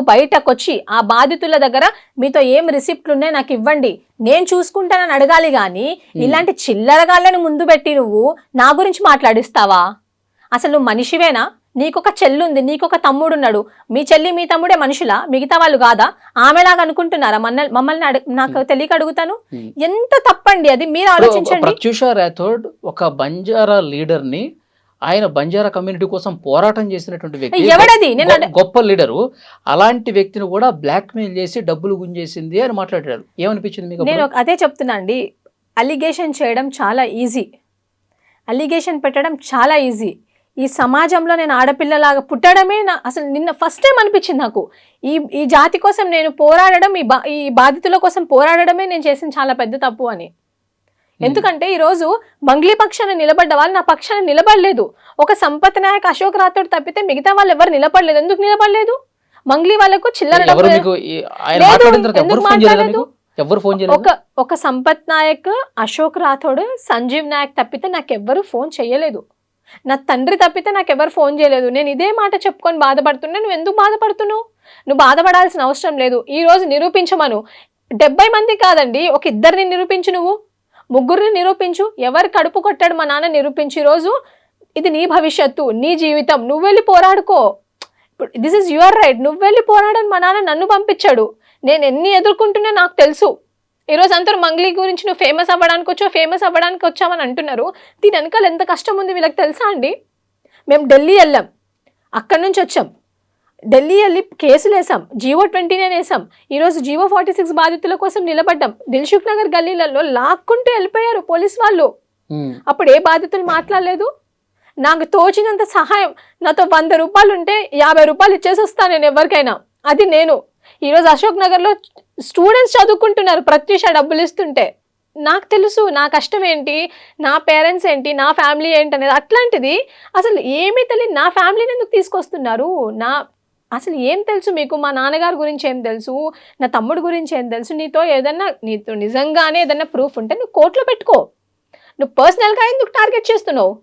బయటకొచ్చి ఆ బాధితుల దగ్గర మీతో ఏం రిసిప్ట్లు ఉన్నాయి నాకు ఇవ్వండి, నేను చూసుకుంటానని అడగాలి గాని ఇలాంటి చిల్లరగాళ్ళని ముందు పెట్టి నువ్వు నా గురించి మాట్లాడిస్తావా? అసలు నువ్వు మనిషివేనా? నీకొక చెల్లుంది, నీకొక తమ్ముడున్నాడు, మీ చెల్లి మీ తమ్ముడే మనుషులా, మిగతా వాళ్ళు కాదా? ఆమెలాగా అనుకుంటున్నారా మమ్మల్ని? నాకు తెలియక అడుగుతాను, ఎంత తప్పండి అది, మీరు ఆలోచించండి. ప్రత్యూష రాథోడ్ ఒక బంజారా లీడర్ ని, ఆయన బంజారా కమ్యూనిటీ కోసం పోరాటం చేసినటువంటి వ్యక్తి, ఎవడది? గొప్ప లీడరు, అలాంటి వ్యక్తిని కూడా బ్లాక్ మెయిల్ చేసి డబ్బులు గుంజేసింది అని మాట్లాడాడు. ఏమనిపించింది మీకు? నేను అదే చెప్తున్నా అండి, అలిగేషన్ చేయడం చాలా ఈజీ, అలిగేషన్ పెట్టడం చాలా ఈజీ. ఈ సమాజంలో నేను ఆడపిల్లలాగా పుట్టడమే అసలు నిన్న ఫస్ట్ టైం అనిపించింది నాకు. ఈ జాతి కోసం నేను పోరాడడం, ఈ బాధితుల కోసం పోరాడడమే నేను చేసిన చాలా పెద్ద తప్పు అని. ఎందుకంటే ఈరోజు మంగ్లీ పక్షాన నిలబడ్డ వాళ్ళు నా పక్షాన నిలబడలేదు. ఒక సంపత్ నాయక్, అశోక్ రాథోడ్ తప్పితే మిగతా వాళ్ళు ఎవరు నిలబడలేదు. ఎందుకు నిలబడలేదు? మంగ్లీ వాళ్ళకు చిల్లర ఒక సంపత్ నాయక్, అశోక్ రాథోడ్, సంజీవ్ నాయక్ తప్పితే నాకెవ్వరు ఫోన్ చేయలేదు. నా తండ్రి తప్పితే నాకెవరు ఫోన్ చేయలేదు. నేను ఇదే మాట చెప్పుకొని బాధపడుతున్నా. నువ్వు ఎందుకు బాధపడుతున్నావు? నువ్వు బాధపడాల్సిన అవసరం లేదు. ఈ రోజు నిరూపించమను. 70 మంది కాదండి, ఒక 2 నిరూపించు, నువ్వు 3 నిరూపించు. ఎవరు కడుపు కొట్టాడు మా నాన్న నిరూపించు. ఈరోజు ఇది నీ భవిష్యత్తు, నీ జీవితం, నువ్వు వెళ్ళి పోరాడుకో. This is your right. నువ్వు వెళ్ళి పోరాడని మా నాన్న నన్ను పంపించాడు. నేను ఎన్ని ఎదుర్కొంటున్నా నాకు తెలుసు. ఈరోజు అందరూ మంగ్లీ గురించి నువ్వు ఫేమస్ అవ్వడానికి వచ్చామని అంటున్నారు. దీని వెనకాల ఎంత కష్టం ఉంది వీళ్ళకి తెలుసా అండి? మేము ఢిల్లీ వెళ్ళాం, అక్కడి నుంచి వచ్చాం, ఢిల్లీ వెళ్ళి కేసులు వేసాం, జీవో 29 వేసాం. ఈరోజు జీవో 46 బాధితుల కోసం నిలబడ్డాం. దిల్సుఖ్ నగర్ గల్లీలలో లాక్కుంటూ వెళ్ళిపోయారు పోలీస్ వాళ్ళు. అప్పుడు ఏ బాధితులు మాట్లాడలేదు. నాకు తోచినంత సహాయం, నాతో 100 రూపాయలు ఉంటే 50 రూపాయలు ఇచ్చేసి వస్తాను నేను ఎవరికైనా. అది నేను. ఈరోజు అశోక్ నగర్లో స్టూడెంట్స్ చదువుకుంటున్నారు, ప్రత్యూష డబ్బులు ఇస్తుంటే. నాకు తెలుసు నా కష్టం ఏంటి, నా పేరెంట్స్ ఏంటి, నా ఫ్యామిలీ ఏంటి అనేది. అట్లాంటిది అసలు ఏమీ తెలియదు నా ఫ్యామిలీని ఎందుకు తీసుకొస్తున్నారు? అసలు ఏం తెలుసు మీకు? మా నాన్నగారి గురించి ఏం తెలుసు, నా తమ్ముడు గురించి ఏం తెలుసు? నీతో నిజంగానే ఏదన్నా ప్రూఫ్ ఉంటే నువ్వు కోర్టులో పెట్టుకో. నువ్వు పర్సనల్గా ఎందుకు టార్గెట్ చేస్తున్నావు?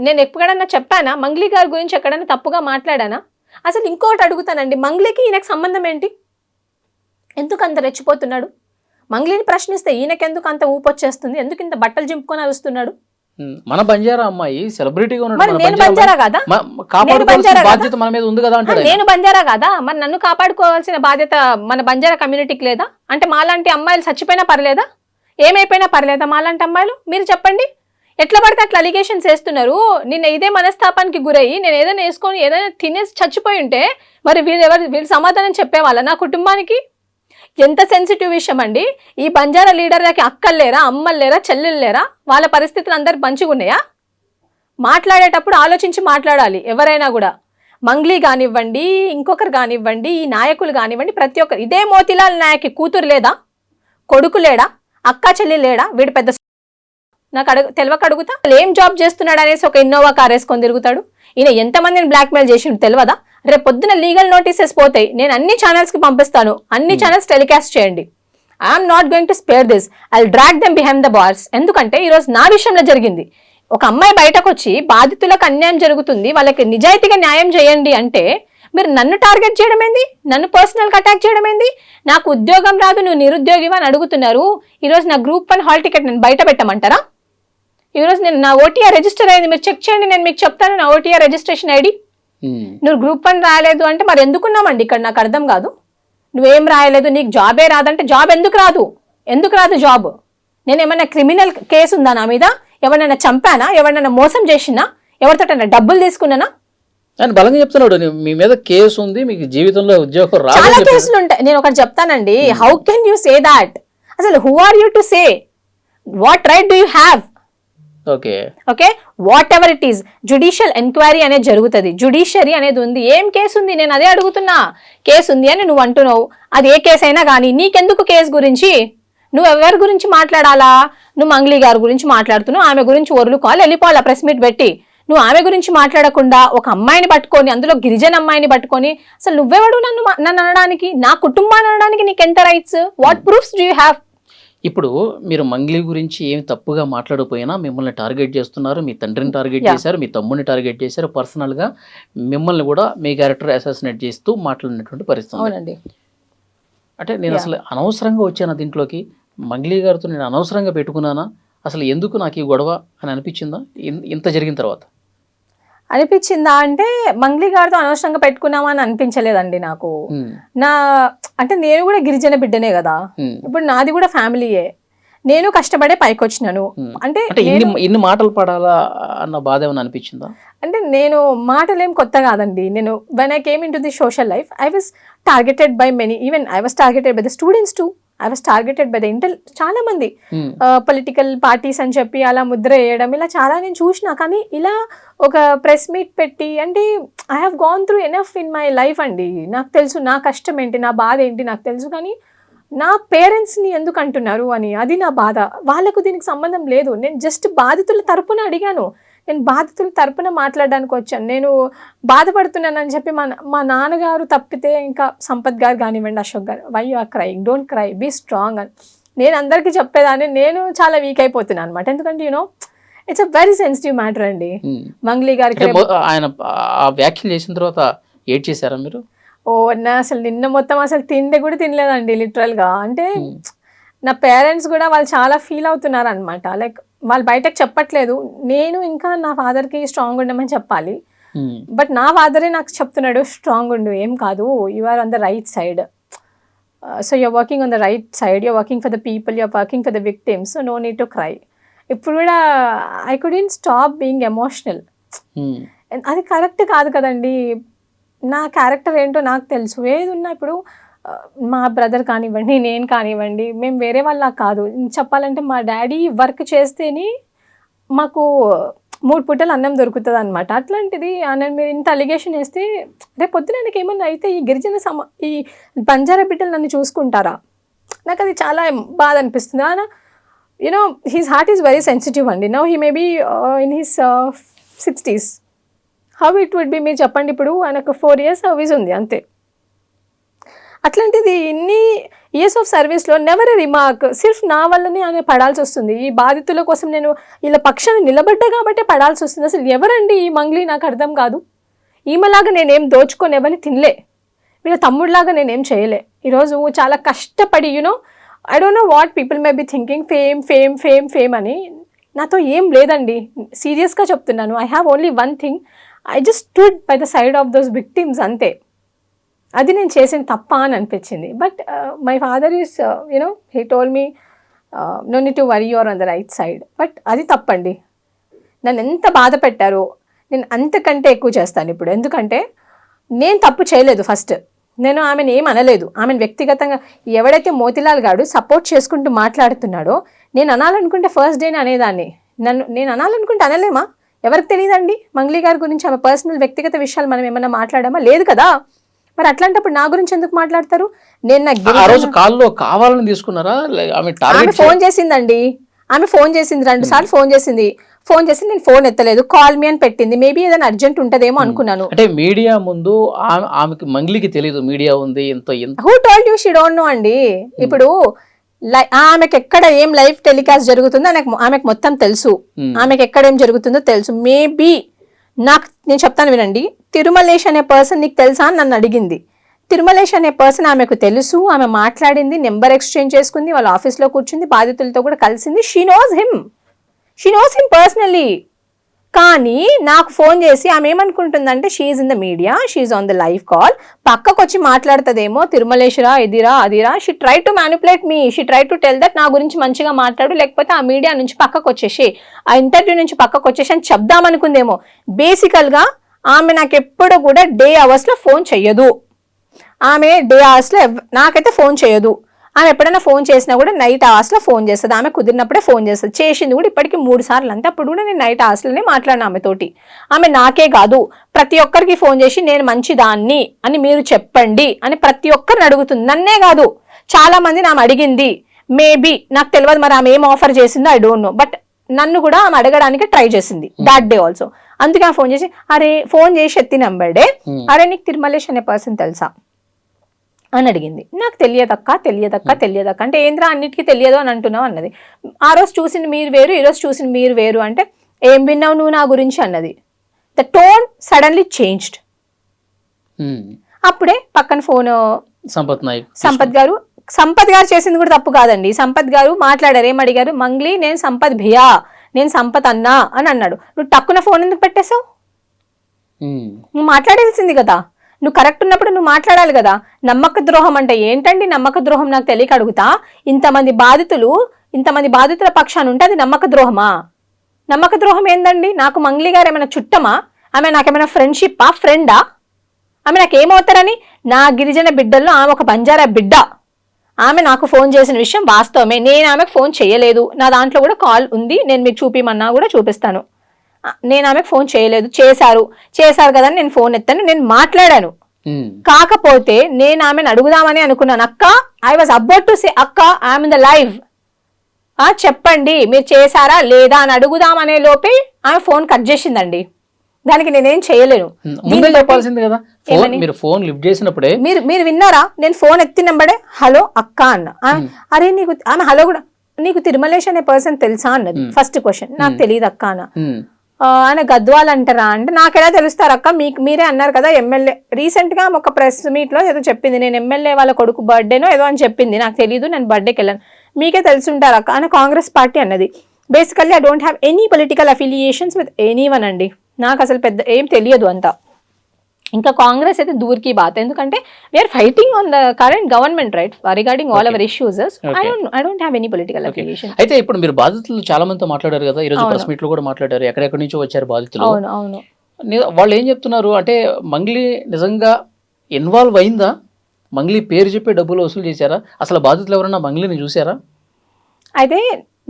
నేను ఎక్కడన్నా చెప్పానా? మంగ్లీ గారి గురించి ఎక్కడన్నా తప్పుగా మాట్లాడానా? అసలు ఇంకోటి అడుగుతానండి, మంగ్లీకి ఈయనకు సంబంధం ఏంటి? ఎందుకు అంత రెచ్చిపోతున్నాడు? మంగ్లీని ప్రశ్నిస్తే ఈయనకెందుకు అంత ఊపొచ్చేస్తుంది? ఎందుకు ఇంత బట్టలు చింపుకొని అరుస్తున్నాడు? మన బంజారా అమ్మాయి సెలబ్రిటీగా ఉన్నాడు, నేను బంజారా కదా, నేను బంజారా కదా, మరి నన్ను కాపాడుకోవాల్సిన బాధ్యత మన బంజారా కమ్యూనిటీకి లేదా? అంటే మాలాంటి అమ్మాయిలు చచ్చిపోయినా పర్లేదా, ఏమైపోయినా పర్లేదా మాలాంటి అమ్మాయిలు? మీరు చెప్పండి. ఎట్లా పడితే అట్లా అలిగేషన్స్ వేస్తున్నారు. నిన్న ఇదే మనస్తాపానికి గురయ్యి నేను ఏదైనా వేసుకొని ఏదైనా తినేసి చచ్చిపోయి ఉంటే మరి వీళ్ళు సమాధానం చెప్పేవాళ్ళ నా కుటుంబానికి? ఎంత సెన్సిటివ్ విషయం అండి. ఈ బంజారా లీడర్లకి అక్కలు లేరా, అమ్మలు లేరా, చెల్లెలు లేరా? వాళ్ళ పరిస్థితులు అందరు మంచిగా ఉన్నాయా? మాట్లాడేటప్పుడు ఆలోచించి మాట్లాడాలి ఎవరైనా కూడా. మంగ్లీ కానివ్వండి, ఇంకొకరు కానివ్వండి, ఈ నాయకులు కానివ్వండి, ప్రతి ఒక్కరు. ఇదే మోతిలాల్ నాయక్ కూతురు లేదా, కొడుకు లేడా, అక్క చెల్లి లేడా? వీడు పెద్ద నాకు తెలియక అడుగుతా. ఏం జాబ్ చేస్తున్నాడు అనేసి ఒక ఇన్నోవా కార్ వేసుకొని తిరుగుతాడు. ఈయన ఎంతమందిని బ్లాక్మెయిల్ చేసిండు తెలియదా? రేపు పొద్దున లీగల్ నోటీసెస్ పోతాయి, నేను అన్ని ఛానల్స్కి పంపిస్తాను, అన్ని ఛానల్స్ టెలికాస్ట్ చేయండి. I'm not going to spare this, I will drag them behind the bars. ఎందుకంటే ఈరోజు నా విషయంలో జరిగింది. ఒక అమ్మాయి బయటకు వచ్చి బాధితులకు అన్యాయం జరుగుతుంది, వాళ్ళకి నిజాయితీగా న్యాయం చేయండి అంటే మీరు నన్ను టార్గెట్ చేయడం ఏంది? నన్ను పర్సనల్గా అటాక్ చేయడం ఏంది? నాకు ఉద్యోగం రాదు, నువ్వు నిరుద్యోగివా అని అడుగుతున్నారు. ఈరోజు నా గ్రూప్ 1 హాల్ టికెట్ నేను బయట పెట్టమంటారా? ఈరోజు నేను నా ఓటీఆర్ రిజిస్టర్ అయింది, మీరు చెక్ చేయండి, నేను మీకు చెప్తాను నా ఓటీఆర్ రిజిస్ట్రేషన్ ఐడి. నువ్వు గ్రూప్ 1 రాయలేదు అంటే మరి ఎందుకున్నామండి ఇక్కడ? నాకు అర్థం కాదు. నువ్వేం రాయలేదు, నీకు జాబే రాదంటే జాబ్ ఎందుకు రాదు? ఎందుకు రాదు జాబ్? నేను ఏమన్నా క్రిమినల్ కేసు ఉందా నా మీద? ఎవరినైనా చంపానా? ఎవరినైనా మోసం చేసినా? ఎవరితోటైనా డబ్బులు తీసుకున్నానా? అని బలంగా చెప్తున్నాడు, మీ మీద కేసు ఉంది, మీకు జీవితంలో ఉద్యోగం రాదు. చాలా కేసులు ఉంటాయి. నేను ఒకటి చెప్తానండి, how can you say that? అసలు who are you to say? What right do you have? Okay, whatever it is, judicial enquiry అనేది జరుగుతుంది, జ్యుడిషియరీ అనేది ఉంది. ఏం కేసు ఉంది? నేను అదే అడుగుతున్నా. కేసు ఉంది అని నువ్వు అంటున్నావు, అది ఏ కేసు అయినా కానీ నీకెందుకు కేసు గురించి? నువ్వు ఎవరి గురించి మాట్లాడాలా? నువ్వు మంగ్లీ గారి గురించి మాట్లాడుతున్నావు, ఆమె గురించి ఒర్లుకోవాలి, వెళ్ళిపోవాలా ప్రెస్ మీట్ పెట్టి. నువ్వు ఆమె గురించి మాట్లాడకుండా ఒక అమ్మాయిని పట్టుకొని, అందులో గిరిజన అమ్మాయిని పట్టుకొని, అసలు నువ్వెవడు నన్ను అనడానికి, నా కుటుంబాన్ని అనడానికి నీకు ఎంత rights? What proofs do you have? ఇప్పుడు మీరు మంగ్లీ గురించి ఏమి తప్పుగా మాట్లాడకపోయినా మిమ్మల్ని టార్గెట్ చేస్తున్నారు, మీ తండ్రిని టార్గెట్ చేశారు, మీ తమ్ముడిని టార్గెట్ చేశారు, పర్సనల్గా మిమ్మల్ని కూడా మీ క్యారెక్టర్ అసాసినేట్ చేస్తూ మాట్లాడినటువంటి పరిస్థితి. అవునండి. అంటే నేను అసలు అనవసరంగా వచ్చాను దీంట్లోకి, మంగ్లీ గారితో నేను అనవసరంగా పెట్టుకున్నానా, అసలు ఎందుకు నాకు ఈ గొడవ అని అనిపించిందా ఇంత జరిగిన తర్వాత? అనిపించిందా అంటే మంగ్లీ గారితో అనవసరంగా పెట్టుకున్నామా అని అనిపించలేదండి నాకు. నా అంటే నేను కూడా గిరిజన బిడ్డనే కదా, ఇప్పుడు నాది కూడా ఫ్యామిలీయే, నేను కష్టపడే పైకి వచ్చినాను. అంటే ఇన్ని మాటలు పడాలా అన్న బాధ ఏమైనా అనిపించిందా? అంటే నేను మాటలేం కొత్త కాదండి. నేను when I came into the social life, I was targeted by many, even I was targeted by the students too. I was targeted by the చాలా మంది పొలిటికల్ పార్టీస్ అని చెప్పి అలా ముద్ర వేయడం, ఇలా చాలా నేను చూసినా. కానీ ఇలా ఒక ప్రెస్ మీట్ పెట్టి, అంటే I have gone through enough in my life అండి. నాకు తెలుసు నా కష్టం ఏంటి, నా బాధ ఏంటి నాకు తెలుసు. కానీ నా పేరెంట్స్ని ఎందుకు అంటున్నారు అని, అది నా బాధ. వాళ్ళకు దీనికి సంబంధం లేదు. నేను జస్ట్ బాధితుల తరపున అడిగాను, నేను బాధితుల తరపున మాట్లాడడానికి వచ్చాను. నేను బాధపడుతున్నానని చెప్పి మా నాన్నగారు తప్పితే, ఇంకా సంపత్ గారు కానివ్వండి, అశోక్ గారు, why you are crying, don't cry, be strong అని నేను అందరికీ చెప్పేదాన్ని. నేను చాలా వీక్ అయిపోతున్నాను అనమాట. ఎందుకంటే you know it's a very sensitive matter అండి. మంగ్లీ గారికి ఆయన వ్యాఖ్యలు చేసిన తర్వాత ఏడ్ చేశారా మీరు? నా అసలు నిన్న మొత్తం అసలు తిండి కూడా తినలేదండి లిటరల్గా. అంటే నా పేరెంట్స్ కూడా వాళ్ళు చాలా ఫీల్ అవుతున్నారు అనమాట. లైక్ వాళ్ళు బయటకు చెప్పట్లేదు, నేను ఇంకా నా ఫాదర్కి స్ట్రాంగ్ ఉండమని చెప్పాలి. బట్ నా ఫాదరే నాకు చెప్తున్నాడు, స్ట్రాంగ్ ఉండు, ఏం కాదు, you are on the right side, so you're working on the right side, you're working for the people, you're working for the victims, so no need to cry. ఇప్పుడు కూడా I couldn't stop being emotional. అది correct కాదు కదండి. నా character ఏంటో నాకు తెలుసు. ఏది ఉన్నా ఇప్పుడు మా బ్రదర్ కానివ్వండి, నేను కానివ్వండి, మేము వేరే వాళ్ళ కాదు. చెప్పాలంటే మా డాడీ వర్క్ చేస్తేనే మాకు 3 పూటలు అన్నం దొరుకుతుంది అనమాట. అట్లాంటిది మీరు ఇంత అలిగేషన్ వేస్తే రేపు పొద్దున నాకు ఏమన్నా అయితే ఈ గిరిజన ఈ బంజారా బిడ్డలు నన్ను చూసుకుంటారా? నాకు అది చాలా బాధ అనిపిస్తుంది. You know his heart is very sensitive అండి. Now he may be in his 60s. How it would be, మీరు చెప్పండి. ఇప్పుడు ఆయనకు 4 years సర్వీస్ ఉంది అంతే. అట్లాంటిది ఇన్ని ఇయర్స్ ఆఫ్ సర్వీస్లో నెవర్ ఎ రిమార్క్. సిర్ఫ్ నా వల్లనే ఆయన పడాల్సి వస్తుంది. ఈ బాధితుల కోసం నేను ఇలా పక్షాన్ని నిలబడ్డా కాబట్టి పడాల్సి వస్తుంది. అసలు ఎవరండి ఈ మంగ్లీ, నాకు అర్థం కాదు. ఈమెలాగా నేనేం దోచుకొని ఎవరిని తినలే, వీళ్ళ తమ్ముడిలాగా నేనేం చేయలే. ఈరోజు చాలా కష్టపడి, you know I don't know what people may be thinking, fame fame fame fame అని. నాతో ఏం లేదండి, సీరియస్గా చెప్తున్నాను. I have only one thing, I just stood by the side of those victims, అంతే. అది నేను చేసిన తప్ప అని అనిపించింది. But my father is you know he told me no need to worry, you're on the right side. But అది తప్పండి. నన్ను ఎంత బాధ పెట్టారో నేను అంతకంటే ఎక్కువ చేస్తాను ఇప్పుడు. ఎందుకంటే నేను తప్పు చేయలేదు. ఫస్ట్ నేను ఆమెను ఏం అనలేదు. ఆమెను వ్యక్తిగతంగా ఎవడైతే మోతిలాల్ గాడు సపోర్ట్ చేసుకుంటూ మాట్లాడుతున్నాడో, నేను అనాలనుకుంటే ఫస్ట్ డేనే అనేదాన్ని. నేను అనాలనుకుంటే అనలేమా? ఎవరికి తెలియదండి మంగ్లీ గారి గురించి? ఆమె పర్సనల్ వ్యక్తిగత విషయాలు మనం ఏమన్నా మాట్లాడామా? లేదు కదా. మరి అట్లాంటప్పుడు నా గురించి ఎందుకు మాట్లాడతారు? నేను కావాలని తీసుకున్నారా? ఆమె ఫోన్ చేసిందండి, ఆమె ఫోన్ చేసింది 2 సార్లు ఫోన్ చేసింది. నేను ఫోన్ ఎత్తలేదు, కాల్ మీ అని పెట్టింది. మేబీ ఏదైనా అర్జెంట్ ఉంటదేమో అనుకున్నాను. అంటే మీడియా ముందు ఆమెకి మంగ్లీకి తెలియదు మీడియా ఉంది. Who told you she don't know అండి. ఇప్పుడు ఆమెకు ఎక్కడ ఏం లైవ్ టెలికాస్ట్ జరుగుతుందో ఆమెకు మొత్తం తెలుసు. ఆమెకు ఎక్కడ ఏం జరుగుతుందో తెలుసు. మేబీ నేను చెప్తాను వినండి. తిరుమలేష్ అనే పర్సన్ నీకు తెలుసా అని నన్ను అడిగింది. తిరుమలేష్ అనే పర్సన్ ఆమెకు తెలుసు, ఆమె మాట్లాడింది, నెంబర్ ఎక్స్చేంజ్ చేసుకుంది, వాళ్ళ ఆఫీస్లో కూర్చుంది, బాధితులతో కూడా కలిసింది. She knows him personally. కానీ నాకు ఫోన్ చేసి ఆమె ఏమనుకుంటుందంటే, she's in the media, she's on the live call, పక్కకు వచ్చి మాట్లాడుతుందేమో, తిరుమలేశ్వరా ఇదిరా అదిరా. She try to manipulate me, she try to tell that నా గురించి మంచిగా మాట్లాడు, లేకపోతే ఆ మీడియా నుంచి పక్కకు వచ్చేసి, ఆ ఇంటర్వ్యూ నుంచి పక్కకు వచ్చేసి అని చెప్దామనుకుందేమో. బేసికల్గా ఆమె నాకు ఎప్పుడు కూడా డే అవర్స్లో ఫోన్ చెయ్యదు. ఆమె డే అవర్స్లో నాకైతే ఫోన్ చేయదు. ఆమె ఎప్పుడైనా ఫోన్ చేసినా కూడా నైట్ అవర్స్లో ఫోన్ చేస్తుంది. ఆమె కుదిరినప్పుడే ఫోన్ చేస్తుంది. చేసింది కూడా ఇప్పటికీ 3 సార్లు. అంతే. అప్పుడు కూడా నేను నైట్ అవర్స్లోనే మాట్లాడిన ఆమెతోటి. ఆమె నాకే కాదు ప్రతి ఒక్కరికి ఫోన్ చేసి నేను మంచిదాన్ని అని మీరు చెప్పండి అని ప్రతి ఒక్కరిని అడుగుతుంది. నన్నే కాదు, చాలా మందిని ఆమె అడిగింది. మేబీ నాకు తెలియదు మరి ఆమె ఏం ఆఫర్ చేసిందో ఐ డోంట్ నో, బట్ నన్ను కూడా ఆమె అడగడానికి ట్రై చేసింది దాట్ డే ఆల్సో. అందుకే ఆమె ఫోన్ చేసి ఫోన్ చేసి ఎత్తి నంబర్డే, నీకు తిరుమలేష్ అనే పర్సన్ తెలుసా అని అడిగింది. నాకు తెలియదక్క అంటే ఏంద్రా అన్నిటికీ తెలియదు అని అంటున్నావు అన్నది. ఆ రోజు చూసింది మీరు వేరు, ఈ రోజు చూసింది మీరు వేరు అంటే ఏం విన్నావు నువ్వు నా గురించి అన్నది. The tone suddenly changed. అప్పుడే పక్కన ఫోన్ సంపత్ గారు చేసింది కూడా తప్పు కాదండి. సంపత్ గారు మాట్లాడారు, ఏం అడిగారు, మంగ్లీ నేను సంపత్ భియా, నేను సంపత్ అన్నా అని అన్నాడు. నువ్వు టక్కున ఫోన్ ఎందుకు పెట్టేశావు? నువ్వు మాట్లాడాల్సింది కదా, నువ్వు కరెక్ట్ ఉన్నప్పుడు నువ్వు మాట్లాడాలి కదా. నమ్మక ద్రోహం అంటే ఏంటండి? నమ్మక ద్రోహం నాకు తెలియక అడుగుతా. ఇంతమంది బాధితుల పక్షాన ఉంటే అది నమ్మక ద్రోహమా? నమ్మక ద్రోహం ఏందండి? నాకు మంగ్లీ గారు ఏమైనా చుట్టమా? ఆమె నాకేమైనా ఫ్రెండ్షిప్పా, ఫ్రెండా? ఆమె నాకేమవుతారని? నా గిరిజన బిడ్డల్లో ఆమె ఒక బంజారా బిడ్డ. ఆమె నాకు ఫోన్ చేసిన విషయం వాస్తవమే. నేను ఆమెకు ఫోన్ చేయలేదు, నా దాంట్లో కూడా కాల్ ఉంది, నేను మీకు చూపిమన్నా కూడా చూపిస్తాను. నేను ఆమెకు ఫోన్ చేయలేదు, చేశారు కదా నేను ఫోన్ ఎత్తాను, నేను మాట్లాడాను. కాకపోతే నేను ఆమెను అడుగుదామని అనుకున్నాను, అక్క I was about to say అక్క ఐఎమ్ ఇన్ ద లైవ్, చెప్పండి మీరు చేశారా లేదా అని అడుగుదామనే లోపే ఆమె ఫోన్ కట్ చేసిందండి. దానికి నేనేం చేయలేను. చెప్పాల్సింది కదా, మీరు ఫోన్ లిఫ్ట్ చేసినప్పుడే మీరు విన్నారా? నేను ఫోన్ ఎత్తినప్పుడే హలో అక్క అన్న. అరే నీకు ఆమె హలో కూడా, నీకు తిరుమలేష్ అనే పర్సన్ తెలుసా అన్నది. ఫస్ట్ క్వశ్చన్, నాకు తెలియదు అక్క అన్న. ఆయన గద్వాల్ అంటారా అంటే నాకెలా తెలుస్తారు అక్క, మీరే అన్నారు కదా ఎమ్మెల్యే. రీసెంట్ గా ఒక ప్రెస్ మీట్ లో ఏదో చెప్పింది, నేను ఎమ్మెల్యే వాళ్ళ కొడుకు బర్త్డేనో ఏదో అని చెప్పింది, నాకు తెలియదు, నేను బర్త్డేకి వెళ్ళాను, మీకే తెలుసుంటారు అక్క అని కాంగ్రెస్ పార్టీ అన్నది. Basically I don't have any political affiliations with anyone అండి. నాకు అసలు పెద్ద ఏం తెలియదు అంతా. ఇంకా కాంగ్రెస్ అయితే దూర్కి బాత్, ఎందుకంటే we're fighting on the current government right regarding all our issues. I don't have any political affiliation. అయితే ఇప్పుడు మీరు బాధితులు చాలా మందితో మాట్లాడారు కదా, ఈ రోజు ప్రెస్ మీట్ లో కూడా మాట్లాడారు, ఎక్కడెక్కడి నుంచో వచ్చారు బాధితులు. అవును. వాళ్ళు ఏం చెప్తున్నారు అంటే, మంగ్లీ నిజంగా ఇన్వాల్వ్ అయిందా? మంగ్లీ పేరు చెప్పి డబ్బులు వసూలు చేశారా? అసలు బాధితులు ఎవరన్నా మంగ్లీని చూసారా? అయితే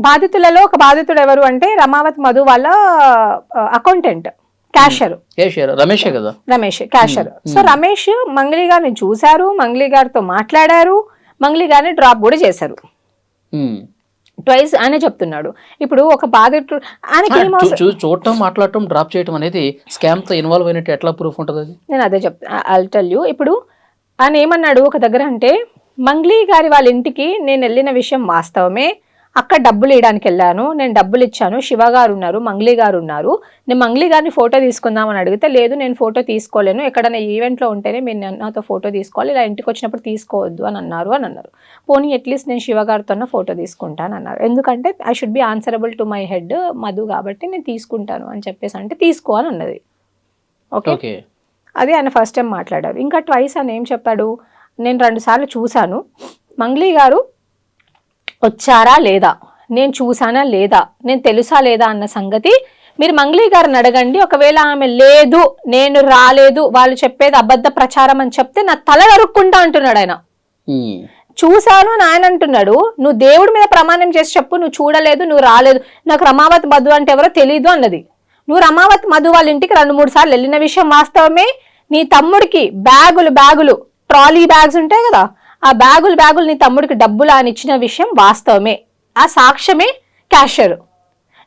బాధితులలో ఒక బాధితుడు ఎవరు అంటే రమావత్ మధు వాళ్ళ అకౌంటెంట్, క్యాషియర్ రమేష్ కదా, రమేష్ క్యాషియర్. సో రమేష్ మంగ్లీ గారిని చూశారు, మంగ్లీ గారితో మాట్లాడారు, మంగ్లీ గారిని డ్రాప్ కూడా చేశారు ట్వైస్ ఆయన చెప్తున్నాడు. ఇప్పుడు ఒక బాధితుడు చూడటం, మాట్లాడటం, డ్రాప్ చేయడం అనేది స్కామ్ తో ఇన్వాల్వ్ అయినట్టు ఎట్లా ప్రూఫ్ ఉంటుంది? నేను అదే చెప్తాను, ఐల్ టెల్ యూ. ఇప్పుడు ఆయన ఏమన్నాడు ఒక దగ్గర అంటే, మంగ్లీ గారి వాళ్ళ ఇంటికి నేను వెళ్ళిన విషయం వాస్తవమే, అక్కడ డబ్బులు ఇవ్వడానికి వెళ్ళాను, నేను డబ్బులు ఇచ్చాను, శివ గారు ఉన్నారు, మంగ్లీ గారు ఉన్నారు, నేను మంగ్లీ గారిని ఫోటో తీసుకుందామని అడిగితే లేదు నేను ఫోటో తీసుకోలేను, ఎక్కడైనా ఈవెంట్లో ఉంటేనే మీరు నాతో ఫోటో తీసుకోవాలి, ఇలా ఇంటికి వచ్చినప్పుడు తీసుకోవద్దు అని అన్నారు. పోనీ అట్లీస్ట్ నేను శివ గారితో ఫోటో తీసుకుంటాను అన్నారు. ఎందుకంటే I should be answerable to my head Madhu కాబట్టి నేను తీసుకుంటాను అని చెప్పేసి అంటే తీసుకో అని అన్నది. ఓకే, అది ఆయన ఫస్ట్ టైం మాట్లాడారు. ఇంకా ట్వైస్ అని ఏం చెప్పాడు, నేను 2 సార్లు చూశాను, మంగ్లీ గారు వచ్చారా లేదా, నేను చూసానా లేదా, నేను తెలుసా లేదా అన్న సంగతి మీరు మంగ్లీ గారిని అడగండి. ఒకవేళ ఆమె లేదు నేను రాలేదు వాళ్ళు చెప్పేది అబద్ధ ప్రచారం అని చెప్తే నా తల నరుక్కుంటా అంటున్నాడు ఆయన. చూశాను అని ఆయన అంటున్నాడు, నువ్వు దేవుడి మీద ప్రమాణం చేసి చెప్పు నువ్వు చూడలేదు, నువ్వు రాలేదు, నాకు రమావత్ మధు అంటే ఎవరో తెలీదు అన్నది. నువ్వు రమావత్ మధు వాళ్ళ ఇంటికి 2-3 సార్లు వెళ్ళిన విషయం వాస్తవమే. నీ తమ్ముడికి బ్యాగులు ట్రాలీ బ్యాగ్స్ ఉంటాయి కదా, ఆ బ్యాగులు నీ తమ్ముడికి డబ్బులు అని ఇచ్చిన విషయం వాస్తవమే. ఆ సాక్ష్యమే క్యాషియర్.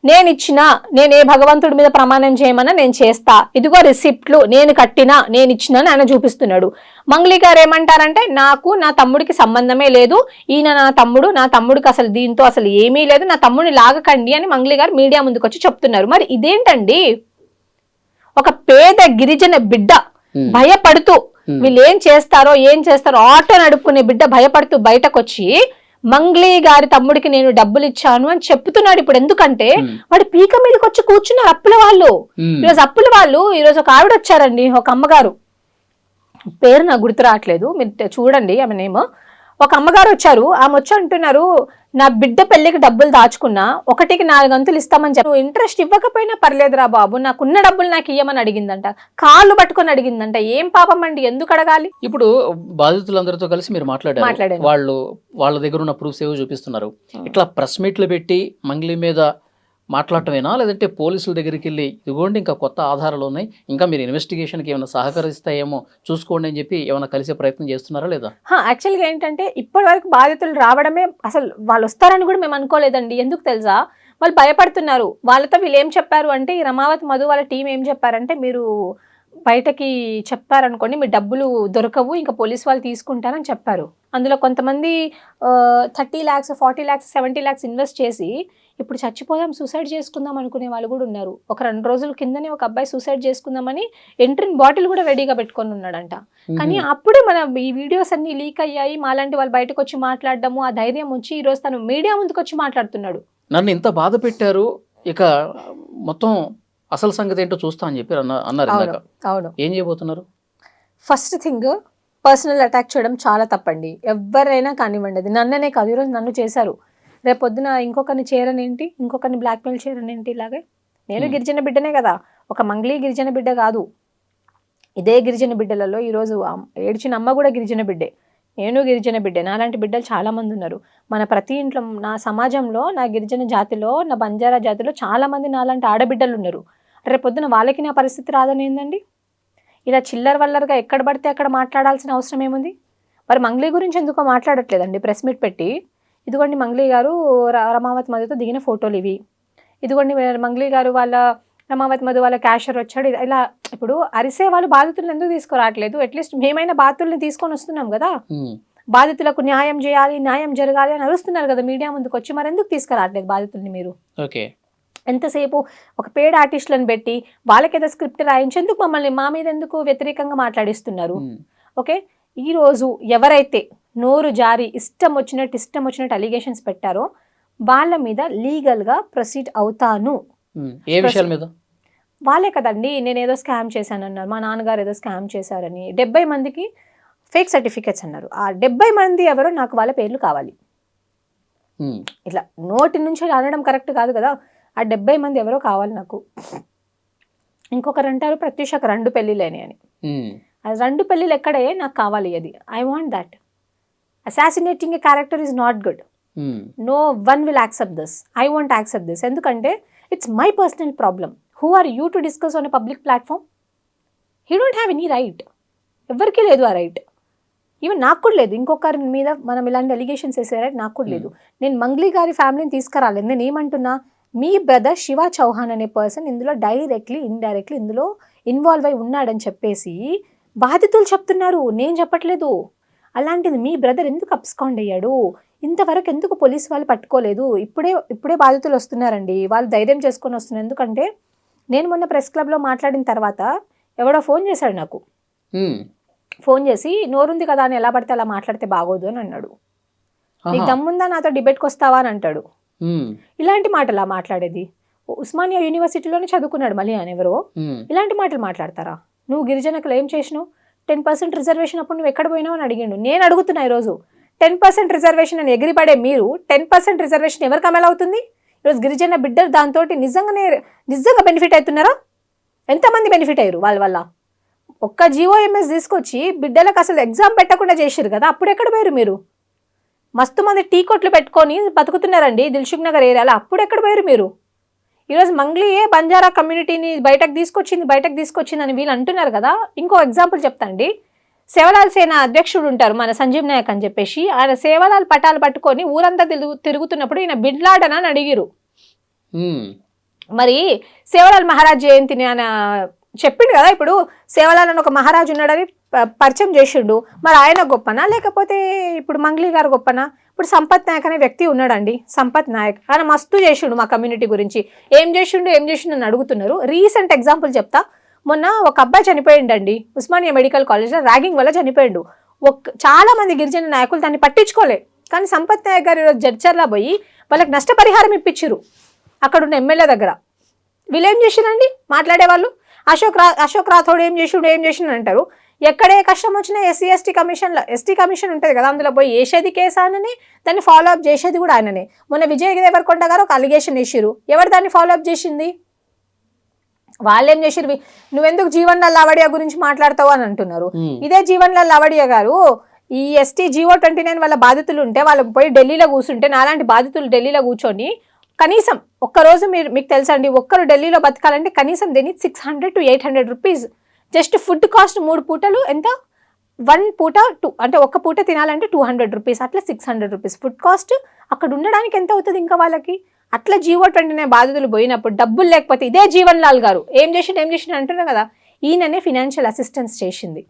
నేను ఏ భగవంతుడి మీద ప్రమాణం చేయమన్నా నేను చేస్తా, ఇదిగో రిసిప్ట్లు నేను కట్టినా నేను ఇచ్చినా ఆయన చూపిస్తున్నాడు. మంగ్లీ గారు ఏమంటారంటే నాకు నా తమ్ముడికి సంబంధమే లేదు, ఈయన నా తమ్ముడికి అసలు దీంతో అసలు ఏమీ లేదు, నా తమ్ముడిని లాగకండి అని మంగ్లీ గారు మీడియా ముందుకు వచ్చి చెప్తున్నారు. మరి ఇదేంటండి? ఒక పేద గిరిజన బిడ్డ భయపడుతూ వీళ్ళు ఏం చేస్తారో ఆటో నడుపుకునే బిడ్డ భయపడుతూ బయటకు వచ్చి మంగ్లీ గారి తమ్ముడికి నేను డబ్బులు ఇచ్చాను అని చెప్తున్నాడు. ఇప్పుడు ఎందుకంటే వాడి పీక మీదకి వచ్చి కూర్చున్నారు అప్పుల వాళ్ళు. ఈరోజు ఒక ఆవిడ వచ్చారండి, ఒక అమ్మగారు, పేరు నాకు గుర్తు రావట్లేదు, మీరు చూడండి ఆమె నేమ్. ఒక అమ్మగారు వచ్చారు, ఆమె వచ్చి అంటున్నారు నా బిడ్డ పెళ్లికి డబ్బులు దాచుకున్నా 1కి 4 గంతులు ఇస్తామని చెప్పి, నువ్వు ఇంట్రెస్ట్ ఇవ్వకపోయినా పర్లేదురా బాబు, నాకున్న డబ్బులు నాకు ఇయ్యమని అడిగిందంట, కాళ్ళు పట్టుకొని అడిగిందంట. ఏం పాపం అండి, ఎందుకు అడగాలి? ఇప్పుడు బాధితులందరితో కలిసి మీరు మాట్లాడారు, వాళ్ళ దగ్గర ఉన్న ప్రూఫ్స్ ఏవో చూపిస్తున్నారు. ఇట్లా ప్రెస్ మీట్లు పెట్టి మంగ్లీ మీద మాట్లాడటమేనా, లేదంటే పోలీసుల దగ్గరికి వెళ్ళి ఇదిగోండి ఇంకా కొత్త ఆధారాలు ఉన్నాయి, ఇంకా మీరు ఇన్వెస్టిగేషన్కి ఏమైనా సహకరిస్తాయేమో చూసుకోండి అని చెప్పి ఏమైనా కలిసే ప్రయత్నం చేస్తున్నారా లేదా? యాక్చువల్గా ఏంటంటే ఇప్పటి వరకు బాధితులు రావడమే, అసలు వాళ్ళు వస్తారని కూడా మేము అనుకోలేదండి. ఎందుకు తెలుసా, వాళ్ళు భయపడుతున్నారు. వాళ్ళతో వీళ్ళు ఏం చెప్పారు అంటే, ఈ రమావతి మధు వాళ్ళ టీం ఏం చెప్పారంటే, మీరు బయటకి చెప్పారనుకోండి మీ డబ్బులు దొరకవు, ఇంకా పోలీస్ వాళ్ళు తీసుకుంటారని చెప్పారు. అందులో కొంతమంది 30 lakhs 40 lakhs 70 lakhs ఇన్వెస్ట్ చేసి ఇప్పుడు చచ్చిపోదాం సూసైడ్ చేసుకుందాం అనుకునే వాళ్ళు కూడా ఉన్నారు. ఒక 2 రోజుల కిందనే ఒక అబ్బాయి సూసైడ్ చేసుకుందామని ఎంట్రిన్ బాటిల్ కూడా రెడీగా పెట్టుకొని ఉన్నాడంట. కానీ అప్పుడే మన ఈ వీడియోస్ అన్ని లీక్ అయ్యాయి, మాలాంటి వాళ్ళు బయటకు వచ్చి మాట్లాడడము, ఆ ధైర్యం వచ్చి ఈరోజు తను మీడియా ముందుకు వచ్చి మాట్లాడుతున్నాడు. నన్ను ఇంత బాధ పెట్టారు, ఇక మొత్తం అసలు సంగతి ఏంటో చూస్తా అని చెప్పి అన్నారు ఇందాక. అవును, ఏం చేయబోతున్నారు? ఫస్ట్ థింగ్, పర్సనల్ అటాక్ చేయడం చాలా తప్పండి. ఎవరైనా కానివ్వండి, అది నన్ననే కాదు, ఈరోజు నన్ను చేశారు, రేపు పొద్దున ఇంకొకరిని చేరనేంటి, ఇంకొకరిని బ్లాక్మెయిల్ చేయరనేంటి. ఇలాగే నేను గిరిజన బిడ్డనే కదా, ఒక మంగ్లీ గిరిజన బిడ్డ కాదు. ఇదే గిరిజన బిడ్డలలో ఈరోజు ఏడ్చిన అమ్మ కూడా గిరిజన బిడ్డే, నేను గిరిజన బిడ్డే. నాలాంటి బిడ్డలు చాలామంది ఉన్నారు మన ప్రతి ఇంట్లో. నా సమాజంలో, నా గిరిజన జాతిలో, నా బంజారా జాతిలో చాలామంది నాలాంటి ఆడబిడ్డలు ఉన్నారు. రేపు పొద్దున వాళ్ళకి నా పరిస్థితి రాదని ఏందండి? ఇలా చిల్లర వల్లరుగా ఎక్కడ పడితే అక్కడ మాట్లాడాల్సిన అవసరం ఏముంది? మరి మంగ్లీ గురించి ఎందుకో మాట్లాడట్లేదండి ప్రెస్ మీట్ పెట్టి. ఇదిగోండి మంగ్లీ గారు రమావతి మధుతో దిగిన ఫోటోలు ఇవి, ఇదిగోండి మంగ్లీ గారు వాళ్ళ రమావతి మధు వాళ్ళ క్యాషర్ వచ్చాడు. ఇలా ఇప్పుడు అరిసే వాళ్ళు బాధితులను ఎందుకు తీసుకురావట్లేదు? అట్లీస్ట్ మేమైనా బాధితుల్ని తీసుకొని వస్తున్నాం కదా, బాధితులకు న్యాయం చేయాలి, న్యాయం జరగాలి అని అరుస్తున్నారు కదా మీడియా ముందుకు వచ్చి. మరి ఎందుకు తీసుకురావట్లేదు బాధితుల్ని మీరు? ఓకే, ఎంతసేపు ఒక పేడ్ ఆర్టిస్టులను పెట్టి వాళ్ళకి ఏదో స్క్రిప్ట్ రాయించేందుకు మమ్మల్ని మా మీద ఎందుకు వ్యతిరేకంగా మాట్లాడిస్తున్నారు? ఓకే, ఈరోజు ఎవరైతే నోరు జారి ఇష్టం వచ్చినట్టు అలిగేషన్స్ పెట్టారో వాళ్ళ మీద లీగల్గా ప్రొసీడ్ అవుతాను. ఏ విషయాల మీద? వాళ్ళే కదండి, నేను ఏదో స్కామ్ చేశానన్నారు, మా నాన్నగారు ఏదో స్కామ్ చేశారని 70 మందికి ఫేక్ సర్టిఫికేట్స్ అన్నారు. ఆ 70 మంది ఎవరో నాకు వాళ్ళ పేర్లు కావాలి. ఇట్లా నోటి నుంచి అనడం కరెక్ట్ కాదు కదా. ఆ 70 మంది ఎవరో కావాలి నాకు. ఇంకొకరు అంటారు ప్రత్యూషకు 2 పెళ్ళిళ్ళని అని. ఆ 2 పెళ్ళిళ్ళు ఎక్కడే నాకు కావాలి. అది I want that. Assassinating a character is not good. No one will accept this. I want accept this. ఎందుకంటే it's my personal problem. Who are you to discuss on a public platform? He don't have any right. ఎవరికీ లేదు ఆ right. Even నాకు కూడా లేదు. ఇంకొకరి మీద మనం ఇలాంటి అలిగేషన్స్ వేసే రైట్ నాకు కూడా లేదు. నేను మంగ్లీ గారి ఫ్యామిలీని తీసుకురాలేదు. నేను ఏమంటున్నా, మీ బ్రదర్ శివ చౌహాన్ అనే పర్సన్ ఇందులో డైరెక్ట్లీ ఇండైరెక్ట్లీ ఇందులో ఇన్వాల్వ్ అయి ఉన్నాడని చెప్పేసి బాధితులు చెప్తున్నారు, నేను చెప్పట్లేదు. అలాంటిది మీ బ్రదర్ ఎందుకు అబ్స్కాండ్ అయ్యాడు? ఇంతవరకు ఎందుకు పోలీస్ వాళ్ళు పట్టుకోలేదు? ఇప్పుడే బాధితులు వస్తున్నారండి, వాళ్ళు ధైర్యం చేసుకొని వస్తున్నారు. ఎందుకంటే నేను మొన్న ప్రెస్ క్లబ్లో మాట్లాడిన తర్వాత ఎవడో ఫోన్ చేశాడు నాకు. ఫోన్ చేసి నోరుంది కదా అని ఎలా పడితే అలా మాట్లాడితే బాగోదు అని అన్నాడు. నీకు దమ్ముందా నాతో డిబేట్కి వస్తావా అని అంటాడు. ఇలాంటి మాటలా మాట్లాడేది? ఉస్మానియా యూనివర్సిటీలోనే చదువుకున్నాడు మళ్ళీ అని ఎవరో. ఇలాంటి మాటలు మాట్లాడతారా? నువ్వు గిరిజనకులు ఏం చేసినావు? 10% రిజర్వేషన్ అప్పుడు నువ్వు ఎక్కడ పోయినావు అని అడిగిండు. నేను అడుగుతున్నా ఈరోజు, 10% రిజర్వేషన్ అని ఎగిరిపడే మీరు 10% రిజర్వేషన్ ఎవరికి అమలు అవుతుంది? ఈరోజు గిరిజన బిడ్డలు దాంతో నిజంగా బెనిఫిట్ అవుతున్నారా? ఎంతమంది బెనిఫిట్ అయ్యారు వాళ్ళ వల్ల? ఒక్క జీఓఎంఎస్ తీసుకొచ్చి బిడ్డలకు అసలు ఎగ్జామ్ పెట్టకుండా చేసిరు కదా, అప్పుడు ఎక్కడ పోయారు మీరు? మస్తు మంది టీ కొట్లు పెట్టుకొని బతుకుతున్నారండి దిల్సుఖ్ నగర్ ఏరియాలో, అప్పుడు ఎక్కడ పోయారు మీరు? ఈరోజు మంగ్లీయే బంజారా కమ్యూనిటీని బయటకు తీసుకొచ్చింది అని వీళ్ళు అంటున్నారు కదా. ఇంకో ఎగ్జాంపుల్ చెప్తానండి. సేవలాల్ సేన అధ్యక్షుడు ఉంటారు మన సంజీవ్ నాయక్ అని చెప్పేసి, ఆయన సేవలాల్ పటాలు పట్టుకొని ఊరంతా తిరుగుతున్నప్పుడు ఈయన బిడ్లాడన్ అని అడిగిరు. మరి సేవలాల్ మహారాజ్ జయంతిని ఆయన చెప్పిండు కదా. ఇప్పుడు సేవలాల్ అని ఒక మహారాజు ఉన్నాడని పరిచయం చేసిండు. మరి ఆయన గొప్పనా లేకపోతే ఇప్పుడు మంగ్లీ గారు గొప్పనా? ఇప్పుడు సంపత్ నాయక్ అనే వ్యక్తి ఉన్నాడండి, సంపత్ నాయక్. ఆయన మస్తు చేసిండు మా కమ్యూనిటీ గురించి. ఏం చేసిండు అని అడుగుతున్నారు. రీసెంట్ ఎగ్జాంపుల్ చెప్తా. మొన్న ఒక అబ్బాయి చనిపోయిండండి ఉస్మానియా మెడికల్ కాలేజ్లో, ర్యాగింగ్ వల్ల చనిపోయిండు. చాలా మంది గిరిజన నాయకులు దాన్ని పట్టించుకోలే. కానీ సంపత్ నాయక్ గారు ఈరోజు జడ్చర్లా పోయి వాళ్ళకి నష్టపరిహారం ఇప్పించారు అక్కడ ఉన్న ఎమ్మెల్యే దగ్గర. వీళ్ళు ఏం చేసిరండి మాట్లాడేవాళ్ళు? అశోక్ రాథోడ్ ఏం చేసిండు అంటారు. ఎక్కడే కష్టం వచ్చినా ఎస్టీ కమిషన్ ఉంటుంది కదా, అందులో పోయి వేసేది కేసు ఆయననే, దాన్ని ఫాలో అప్ చేసేది కూడా ఆయననే. మొన్న విజయ్ దేవరకొండ గారు ఒక అలిగేషన్ వేసిరు. ఎవరు దాన్ని ఫాలో అప్ చేసింది? వాళ్ళేం చేసిరు? నువ్వెందుకు జీవన్ లాల్ లావడియా గురించి మాట్లాడతావు అని అంటున్నారు. ఇదే జీవన్ లాల్ లావడియా గారు ఈ ఎస్టీ జీవో 29 వాళ్ళ బాధితులు ఉంటే వాళ్ళకి పోయి ఢిల్లీలో కూర్చుంటే, నాలాంటి బాధితులు ఢిల్లీలో కూర్చొని కనీసం ఒక్కరోజు మీకు తెలుసా అండి, ఒక్కరు ఢిల్లీలో బతకాలంటే కనీసం దీని 600 to 800 rupees. Just food cost 3 పూటలు ఎంత, 1 పూట 2 అంటే ఒక్క పూట తినాలంటే 200 రూపీస్, అట్లా 600 రూపీస్ ఫుడ్ కాస్ట్. అక్కడ ఉండడానికి ఎంత అవుతుంది ఇంకా వాళ్ళకి? అట్లా జీవో 29 బాధితులు పోయినప్పుడు డబ్బులు లేకపోతే ఇదే జీవన్ లాల్ గారు ఏం చేసిండు అంటున్నారు కదా, ఈయననే ఫినాన్షియల్ అసిస్టెన్స్ చేసింది.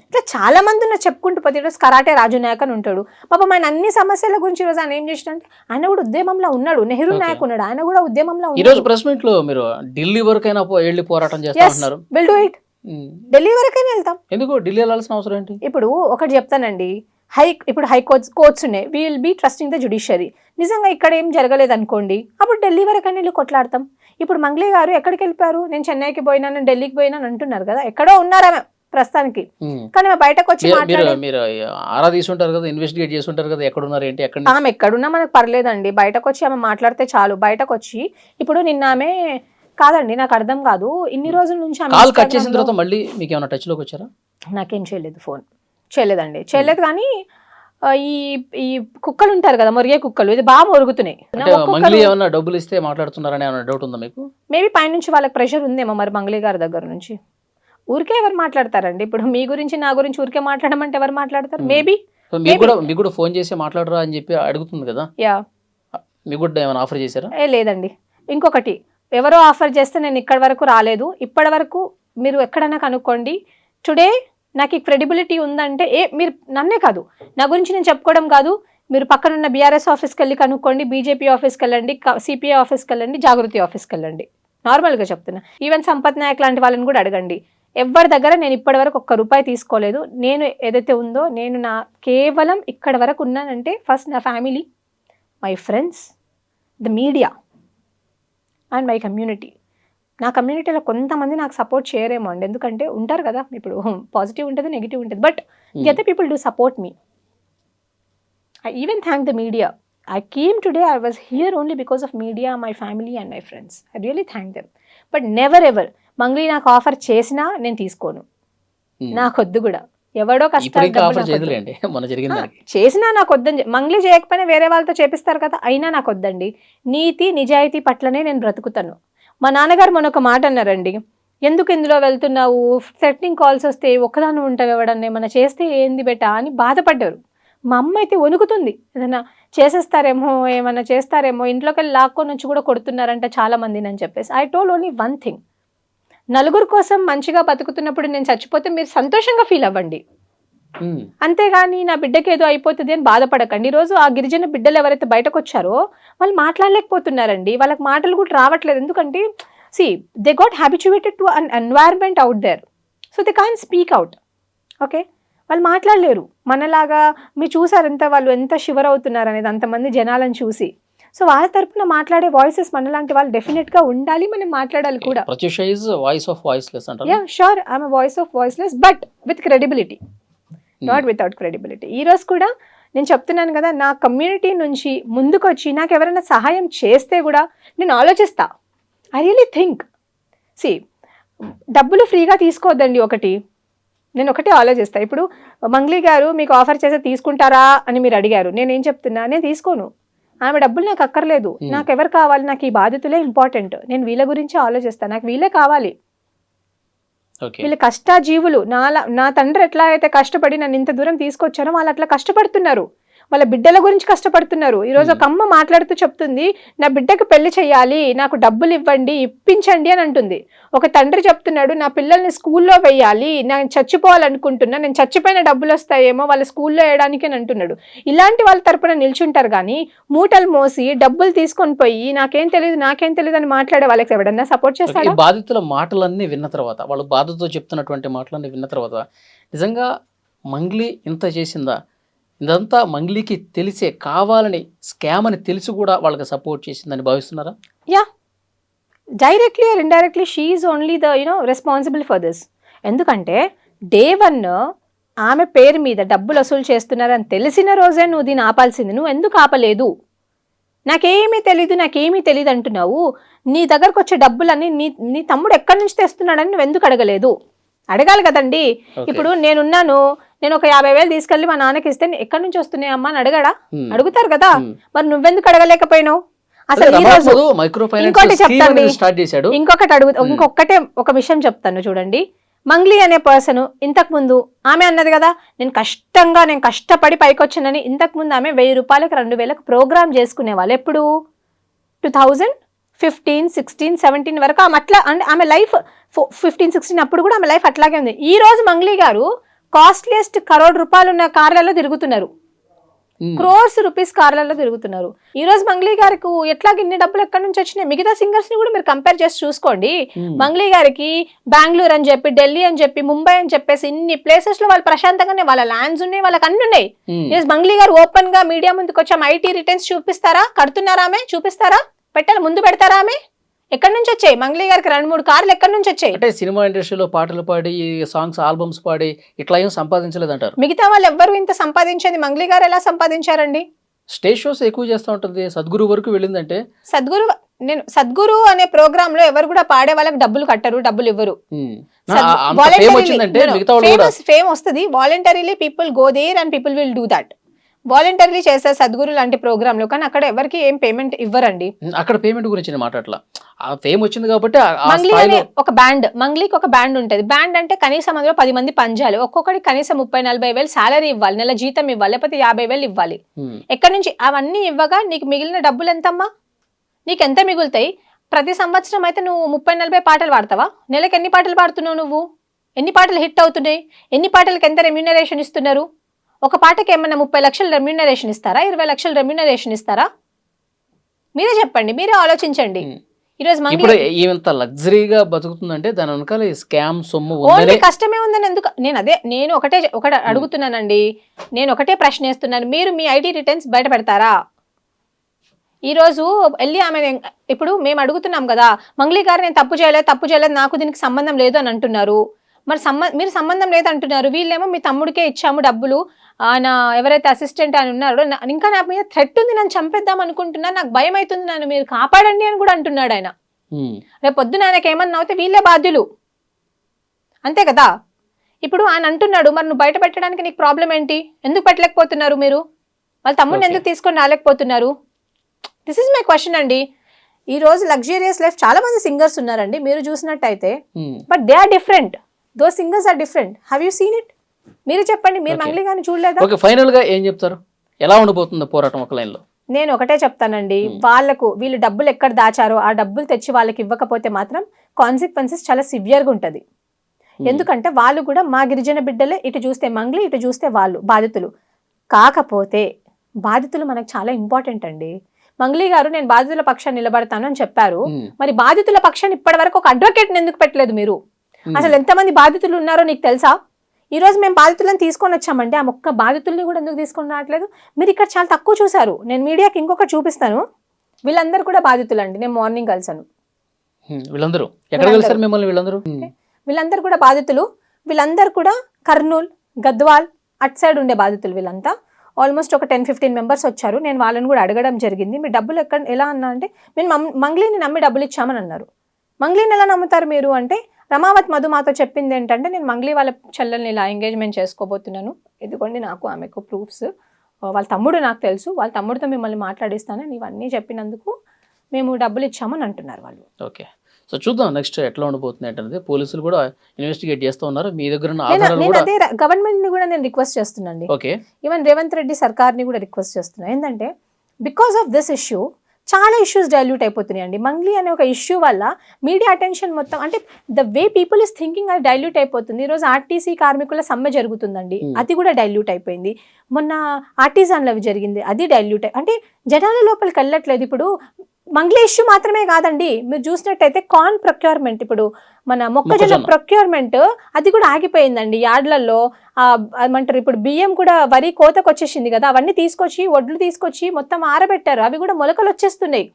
ఇట్లా చాలా మంది ఉన్నారు చెప్పుకుంటూ పోతే. ఈరోజు కరాటే రాజు నాయక్ అని ఉంటాడు పాపం, ఆయన అన్ని సమస్యల గురించి ఈరోజు ఆయన ఏం చేసినంటే ఆయన కూడా ఉద్యమంలో ఉన్నాడు. నెహ్రూ నాయక్ ఉన్నాడు, ఆయన కూడా ఉద్యమంలో ఈ రోజు ప్రెస్ మీట్ లో మీరు ఢిల్లీ వరకైనా వెళ్ళి పోరాటం చేస్తున్నారు. Will do it. ఢిల్లీ వరకైనా వెళ్తాం. ఎందుకు ఢిల్లీ వెళ్ళాల్సిన అవసరం ఏంటి? ఇప్పుడు ఒకటి చెప్తానండి, ఇప్పుడు హై కోర్ట్స్ ఉన్నాయి, we will be trusting the judiciary. నిజంగా ఇక్కడ ఏం జరగలేదు అనుకోండి, అప్పుడు ఢిల్లీ వరకైనా వెళ్ళి కొట్లాడతాం. ఇప్పుడు మంగ్లీ గారు ఎక్కడికి వెళ్ళిపోయారు? నేను చెన్నైకి పోయినాను, ఢిల్లీకి పోయినాను అంటున్నారు కదా, ఎక్కడో ఉన్నారా ప్రస్తుతానికి. కానీ బయటకు వచ్చి మీరు ఆరా తీసుంటారు కదా, ఇన్వెస్టిగేట్ చేస్తుంటారు కదా, ఎక్కడున్నారు ఏంటి, ఆమె ఎక్కడున్నా మనకు పర్లేదండి, బయటకు వచ్చి ఆమె మాట్లాడితే చాలు. బయటకు వచ్చి ఇప్పుడు నిన్న ఆమె కాదండి, నాకు అర్థం కాదు, ఇన్ని రోజుల నుంచి కాల్ కట్ చేసిన తర్వాత మళ్ళీ మీకు ఏమైనా టచ్ లోకి వచ్చారా? నాకేం చేయలేదు, ఫోన్ చేయలేదండి, చేయలేదు. కానీ ఈ కుక్కలు ఉంటారు కదా, మొరిగే కుక్కలు, ఇది బాగా మొరుగుతున్నాయి. మంగ్లీ ఏమన్నా డబ్బులు ఇస్తే మాట్లాడుతున్నారని ఏమైనా డౌట్ ఉందా మీకు? మేబీ పైనుంచి వాళ్ళకి ప్రెషర్ ఉందేమో మరి మంగ్లీ గారి దగ్గర నుంచి. ఊరికే ఎవరు మాట్లాడతారండి? ఇప్పుడు మీ గురించి నా గురించి ఊరికే మాట్లాడమంటే ఎవరు మాట్లాడతారు? మేబీ మీకు కూడా ఫోన్ చేసి మాట్లాడరా అని చెప్పి అడుగుతుంది కదా. యా, మీకు కూడా ఏమైనా ఆఫర్ చేశారా? లేదండి. ఇంకొకటి, ఎవరో ఆఫర్ చేస్తే నేను ఇక్కడి వరకు రాలేదు. ఇప్పటి వరకు మీరు ఎక్కడైనా కనుక్కోండి. టుడే నాకు ఈ క్రెడిబిలిటీ ఉందంటే మీరు నన్నే కాదు, నా గురించి నేను చెప్పుకోవడం కాదు, మీరు పక్కనున్న బీఆర్ఎస్ ఆఫీస్కి వెళ్ళి కనుక్కోండి, బీజేపీ ఆఫీస్కి వెళ్ళండి, సిపిఐ ఆఫీస్కి వెళ్ళండి, జాగృతి ఆఫీస్కి వెళ్ళండి. నార్మల్గా చెప్తున్నా. ఈవెన్ సంపత్ నాయక్ లాంటి వాళ్ళని కూడా అడగండి. ఎవరి దగ్గర నేను ఇప్పటి వరకు ₹1 తీసుకోలేదు. నేను ఏదైతే ఉందో నేను కేవలం ఇక్కడ వరకు ఉన్నానంటే ఫస్ట్ నా family, my friends, the media and my community. నా కమ్యూనిటీలో కొంతమంది నాకు సపోర్ట్ చేయరేమో అండి, ఎందుకంటే ఉంటారు కదా, ఇప్పుడు పాజిటివ్ ఉంటుంది, నెగిటివ్ ఉంటుంది, but the other people do support me. I even thank the media. I came today, I was here only because of media, my family and my friends. I really thank them. But never ever, Mangli నాకు offer చేసినా నేను తీసుకోను, నాకు వద్దు కూడా. ఎవడో కష్టాలు చేసినా నాకు వద్దని, మంగ్లీ చేయకపోయినా వేరే వాళ్ళతో చేపిస్తారు కదా, అయినా నాకు వద్దండి. నీతి నిజాయితీ పట్లనే నేను బ్రతుకుతాను. మా నాన్నగారు మొన్న ఒక మాట అన్నారండి, ఎందుకు ఇందులో వెళ్తున్నావు, థ్రెటనింగ్ కాల్స్ వస్తే ఒక్కదాన్ని ఉంటావు, ఎవడన్నా ఏమన్నా చేస్తే ఏంది బెటా అని బాధపడ్డారు. మా అమ్మ అయితే వణుకుతుంది, ఏదైనా చేసేస్తారేమో, ఏమన్నా చేస్తారేమో, ఇంట్లోకి వెళ్ళి లాక్కొని వచ్చి కూడా కొడుతున్నారంట చాలా మందిని అని చెప్పేసి. I told only one thing, నలుగురు కోసం మంచిగా బతుకుతున్నప్పుడు నేను చచ్చిపోతే మీరు సంతోషంగా ఫీల్ అవ్వండి, అంతేగాని నా బిడ్డకి ఏదో అయిపోతుంది అని బాధపడకండి. ఈరోజు ఆ గిరిజన బిడ్డలు ఎవరైతే బయటకు వచ్చారో వాళ్ళు మాట్లాడలేకపోతున్నారండి, వాళ్ళకి మాటలు కూడా రావట్లేదు. ఎందుకంటే they got habituated to an environment out there, so they can't speak out. Okay, వాళ్ళు మాట్లాడలేరు మనలాగా. మీరు చూసారు ఎంత వాళ్ళు ఎంత షివర్ అవుతున్నారు అనేది అంతమంది జనాలను చూసి. సో వాళ్ళ తరపున మాట్లాడే వాయిసెస్ మనలాంటి వాళ్ళు డెఫినెట్గా ఉండాలి, మనం మాట్లాడాలి కూడా. Yeah sure, I'm voice of voiceless but with credibility, not without credibility. ఈరోజు కూడా నేను చెప్తున్నాను కదా, నా కమ్యూనిటీ నుంచి ముందుకు వచ్చి నాకు ఎవరైనా సహాయం చేస్తే కూడా నేను ఆలోచిస్తా. ఐ రియలీ థింక్, డబ్బులు ఫ్రీగా తీసుకోవద్దండి. నేను ఒకటే ఆలోచిస్తాను. ఇప్పుడు మంగ్లీ గారు మీకు ఆఫర్ చేస్తే తీసుకుంటారా అని మీరు అడిగారు, నేనేం చెప్తున్నా, నేను తీసుకోను. ఆమె డబ్బులు నాకు అక్కర్లేదు, నాకు ఎవరు కావాలి, నాకు ఈ బాధితులే ఇంపార్టెంట్, నేను వీళ్ళ గురించి ఆలోచిస్తాను, నాకు వీళ్ళే కావాలి. వీళ్ళు కష్టజీవులు, నా తండ్రి ఎట్లా అయితే కష్టపడి నన్ను ఇంత దూరం తీసుకొచ్చారో వాళ్ళు అట్లా కష్టపడుతున్నారు, వాళ్ళ బిడ్డల గురించి కష్టపడుతున్నారు. ఈరోజు ఒక అమ్మ మాట్లాడుతూ చెప్తుంది, నా బిడ్డకు పెళ్లి చేయాలి, నాకు డబ్బులు ఇవ్వండి, ఇప్పించండి అని అంటుంది. ఒక తండ్రి చెప్తున్నాడు, నా పిల్లల్ని స్కూల్లో వేయాలి, నేను చచ్చిపోవాలనుకుంటున్నా, నేను చచ్చిపోయిన డబ్బులు వస్తాయేమో వాళ్ళ స్కూల్లో వేయడానికి అని అంటున్నాడు. ఇలాంటి వాళ్ళ తరపున నిల్చుంటారు కానీ మూటలు మోసి డబ్బులు తీసుకొని పోయి నాకేం తెలియదు అని మాట్లాడే వాళ్ళకి ఎవడన్నా సపోర్ట్ చేస్తాడు? బాధితుల మాటలన్నీ విన్న తర్వాత, వాళ్ళు బాధతో చెప్తున్నటువంటి మాటలన్నీ విన్న తర్వాత నిజంగా మంగ్లీ ఇంత చేసిందా, ఇదంతా మంగ్లీకి తెలిసే కావాలని స్కామ్ అని తెలిసి కూడా వాళ్ళకి సపోర్ట్ చేసిందని భావిస్తున్నారా? Yeah, directly or indirectly she is only the responsible for this. ఎందుకంటే డే 1 ఆమె పేరు మీద డబ్బులు వసూలు చేస్తున్నారని తెలిసిన రోజే నువ్వు దీన్ని ఆపాల్సింది. నువ్వు ఎందుకు ఆపలేదు? నాకేమీ తెలీదు అంటున్నావు. నీ దగ్గరకు వచ్చే డబ్బులన్నీ నీ తమ్ముడు ఎక్కడి నుంచి తెస్తున్నాడని నువ్వు ఎందుకు అడగలేదు? అడగాలి కదండి. ఇప్పుడు నేను ఒక 50,000 తీసుకెళ్ళి మా నాన్నకి ఇస్తే ఎక్కడి నుంచి వస్తున్నాయి అమ్మా అని అడగడా? అడుగుతారు కదా. మరి నువ్వెందుకు అడగలేకపోయినావు? అసలు ఈ రోజు మైక్రో ఇంకోటి చెప్తాను, ఫైనాన్స్ స్టార్ట్ చేశాడు. ఇంకొకటే ఒక విషయం చెప్తాను చూడండి. మంగ్లీ అనే పర్సన్ ఇంతకు ముందు ఆమె అన్నది కదా, నేను కష్టపడి పైకి వచ్చానని. ఇంతకు ముందు ఆమె 1000 రూపాయలకు 2000లకు ప్రోగ్రామ్ చేసుకునే వాళ్ళు. ఎప్పుడు 2015, 16, 17 వరకు ఆమె అట్లా, అంటే ఆమె లైఫ్ 15, 16 అప్పుడు కూడా ఆమె లైఫ్ అట్లాగే ఉంది. ఈ రోజు మంగ్లీ గారు కాస్ట్లీయెస్ట్ ₹1 crore ఉన్న కార్లలో తిరుగుతున్నారు, crores రూపీస్ కార్లలో తిరుగుతున్నారు. ఈ రోజు మంగ్లీ గారికి ఎట్లాగ ఇన్ని డబ్బులు ఎక్కడి నుంచి వచ్చినాయి? మిగతా సింగర్స్ ని కూడా మీరు కంపేర్ చేసి చూసుకోండి. మంగ్లీ గారికి బెంగళూరు అని చెప్పి, ఢిల్లీ అని చెప్పి, ముంబై అని చెప్పేసి ఇన్ని ప్లేసెస్ లో వాళ్ళు ప్రశాంతంగానే వాళ్ళ ల్యాండ్స్ ఉన్నాయి, వాళ్ళకి అన్ని ఉన్నాయి. ఈరోజు మంగ్లీ గారు ఓపెన్ గా మీడియా ముందుకు వచ్చి ఐటీ రిటర్న్స్ చూపిస్తారా? కడుతున్నారా? ఆమె చూపిస్తారా? పెట్టాలి, ముందు పెడతారా? ఆమె ఎక్కడి నుంచి వచ్చాయి? మంగ్లీ గారికి 2-3 కార్లు ఎక్కడి నుంచి వచ్చాయి? అంటే సినిమా ఇండస్ట్రీలో పాటలు పాడి, సాంగ్స్, ఆల్బమ్స్ పాడి ఇట్లా ఏం సంపాదించలేదు అంటారు. మిగతా వాళ్ళు ఎవ్వరు ఇంత సంపాదించేది, మంగ్లీ గారు ఎలా సంపాదించారండి? స్టేజ్ షోస్ ఎక్కువ చేస్తూ ఉంటుంది. సద్గురు వరకు వెళ్ళిందంటే సద్గురు అనే ప్రోగ్రామ్ లో ఎవరు కూడా పాడే వాళ్ళకి డబ్బులు కట్టరు, డబ్బులు ఇవ్వరు. ఫేమ్ వస్తుంది, voluntarily people go there and people will do that. Voluntary చేస్తారు సద్గురు లాంటి ప్రోగ్రామ్ లో, కానీ అక్కడ ఎవరికి ఏం పేమెంట్ ఇవ్వరండి. అక్కడ పేమెంట్ గురించి మాట్లాడలా, ఫేమ్ వచ్చింది కాబట్టి. మంగ్లీ అనే ఒక బ్యాండ్, మంగ్లీకి ఒక బ్యాండ్ ఉంటది. బ్యాండ్ అంటే కనీసం అందులో 10 మంది పనిచేయాలి, ఒక్కొక్కటి కనీసం 30-40 వేలు సాలరీ ఇవ్వాలి, నెల జీతం ఇవ్వాలి, లేకపోతే 50 వేలు ఇవ్వాలి. ఎక్కడి నుంచి అవన్నీ ఇవ్వగా నీకు మిగిలిన డబ్బులు ఎంతమ్మా? నీకు ఎంత మిగులుతాయి? ప్రతి సంవత్సరం అయితే నువ్వు 30-40 పాటలు పాడతావా? నెలకు ఎన్ని పాటలు పాడుతున్నావు నువ్వు? ఎన్ని పాటలు హిట్ అవుతున్నాయి? ఎన్ని పాటలకు ఎంత రెమ్యూనరేషన్ ఇస్తున్నారు? ఒక పాటకి ఏమన్నా 30 లక్షలు రెమ్యూనరేషన్ ఇస్తారా? 20 లక్షలు రెమ్యూనరేషన్ ఇస్తారా? మీరే చెప్పండి, మీరే ఆలోచించండి. ఈరోజు ఇంత లగ్జరీగా బతుకుతుందంటే దాని వెనకాల స్కామ్ సొమ్ము ఓన్లీ కష్టమే ఉందని ఎందుకు? నేను ఒకటే అడుగుతున్నానండి, నేను ఒకటే ప్రశ్న వేస్తున్నాను. మీరు మీ ఐటీ రిటర్న్స్ బయట పెడతారా? ఈ రోజు వెళ్ళి ఆమె, ఇప్పుడు మేము అడుగుతున్నాం కదా, మంగ్లీ గారు నేను తప్పు చేయలేదు, నాకు దీనికి సంబంధం లేదు అని అంటున్నారు. మరి మీరు సంబంధం లేదు అంటున్నారు, వీళ్ళేమో మీ తమ్ముడికే ఇచ్చాము డబ్బులు, ఆయన ఎవరైతే అసిస్టెంట్ అని ఉన్నారో ఇంకా నా మీద థ్రెట్ ఉంది, నన్ను చంపేద్దాం అనుకుంటున్నాను, నాకు భయం అవుతుంది, నన్ను మీరు కాపాడండి అని కూడా అంటున్నాడు ఆయన. రేపు పొద్దున ఆయనకి ఏమన్నా అవుతే వీళ్ళే బాధ్యులు, అంతే కదా? ఇప్పుడు ఆయన అంటున్నాడు, మరి నువ్వు బయట పెట్టడానికి నీకు ప్రాబ్లం ఏంటి? ఎందుకు పెట్టలేకపోతున్నారు మీరు? వాళ్ళ తమ్ముడిని ఎందుకు తీసుకొని రాలేకపోతున్నారు? దిస్ ఇస్ మై క్వశ్చన్ అండి. ఈ రోజు లగ్జూరియస్ లైఫ్ చాలా మంది సింగర్స్ ఉన్నారండి, మీరు చూసినట్టయితే, but they are different. Those singers are different. Have you seen it? మీరు చెప్పండి, మీరు మంగ్లీ గారిని చూడలేదా? ఓకే, ఫైనల్ గా ఏం చెప్తారు? ఎలా ఉండబోతుందో పోరాటం ఒక లైన్ లో? నేను ఒకటే చెప్తానండి, వీళ్ళు డబ్బులు ఎక్కడ దాచారో ఆ డబ్బులు తెచ్చి వాళ్ళకి ఇవ్వకపోతే మాత్రం కాన్సిక్వెన్సెస్ చాలా సివియర్ గా ఉంటది. ఎందుకంటే వాళ్ళు కూడా మా గిరిజన బిడ్డలే, ఇటు చూస్తే మంగ్లీ, ఇటు చూస్తే వాళ్ళు బాధితులు. కాకపోతే బాధితులు మనకు చాలా ఇంపార్టెంట్ అండి. మంగ్లీ గారు నేను బాధితుల పక్షాన్ని నిలబడతాను అని చెప్పారు, మరి బాధితుల పక్షాన్ని ఇప్పటి వరకు ఒక అడ్వకేట్ ఎందుకు పెట్టలేదు మీరు? అసలు ఎంతమంది బాధితులు ఉన్నారో నీకు తెలుసా? ఈ రోజు మేము బాధితులను తీసుకొని వచ్చామంటే ఆ ఒక్క బాధితుల్ని కూడా ఎందుకు తీసుకొని రావట్లేదు? మీరు ఇక్కడ చాలా తక్కువ చూసారు. నేను మీడియాకి ఇంకొకటి చూపిస్తాను, వీళ్ళందరూ కూడా బాధితులు అండి. నేను మార్నింగ్ కలిసాను, వీళ్ళందరూ కూడా బాధితులు. వీళ్ళందరూ కూడా కర్నూలు, గద్వాల్ అటు సైడ్ ఉండే బాధితులు. వీళ్ళంతా ఆల్మోస్ట్ ఒక 10-15 మెంబర్స్ వచ్చారు. నేను వాళ్ళని కూడా అడగడం జరిగింది, మీ డబ్బులు ఎలా అన్నా అంటే, మేము మంగ్లీని నమ్మి డబ్బులు ఇచ్చామని అన్నారు. మంగ్లీని ఎలా నమ్ముతారు మీరు అంటే, రమావత్ మధు మాతో చెప్పింది ఏంటంటే, నేను మంగ్లీ వాళ్ళ చెల్లెల్ని ఇలా ఎంగేజ్మెంట్ చేసుకోబోతున్నాను, ఇదిగోండి నాకు ఆమెకు ప్రూఫ్స్, వాళ్ళ తమ్ముడు నాకు తెలుసు, వాళ్ళ తమ్ముడితో మిమ్మల్ని మాట్లాడిస్తాను, ఇవన్నీ చెప్పినందుకు మేము డబ్బులు ఇచ్చామని అంటున్నారు వాళ్ళు. ఓకే, సో చూద్దాం నెక్స్ట్ ఎట్లా ఉండబోతుంది అంటే. పోలీసులు కూడా ఇన్వెస్టిగేట్ చేస్తూ ఉన్నారు. మీ దగ్గర అదే గవర్నమెంట్ ని కూడా నేను రిక్వెస్ట్ చేస్తున్నాను, ఈవెన్ రేవంత్ రెడ్డి సర్కార్ ని కూడా రిక్వెస్ట్ చేస్తున్నాను. ఏంటంటే బికాస్ ఆఫ్ దిస్ ఇష్యూ చాలా ఇష్యూస్ డైల్యూట్ అయిపోతున్నాయి అండి. మంగ్లీ అనే ఒక ఇష్యూ వల్ల మీడియా అటెన్షన్ మొత్తం, అంటే the way people is thinking అది డైల్యూట్ అయిపోతుంది. ఈరోజు ఆర్టీసీ కార్మికుల సమ్మె జరుగుతుందండి, అది కూడా డైల్యూట్ అయిపోయింది. మొన్న ఆర్టిజాన్లు అవి జరిగింది, అది డైల్యూట్ అంటే జనాల లోపలికి వెళ్ళట్లేదు. ఇప్పుడు మంగ్లీ ఇష్యూ మాత్రమే కాదండి, మీరు చూసినట్టయితే కార్న్ ప్రొక్యూర్మెంట్, ఇప్పుడు మన మొక్కజొన్న ప్రొక్యూర్మెంట్ అది కూడా ఆగిపోయిందండి యార్డ్లలో. ఏమంటారు, ఇప్పుడు బియ్యం కూడా వరి కోతకు వచ్చేసింది కదా, అవన్నీ తీసుకొచ్చి వడ్లు తీసుకొచ్చి మొత్తం ఆరబెట్టారు, అవి కూడా మొలకలు వచ్చేస్తున్నాయి.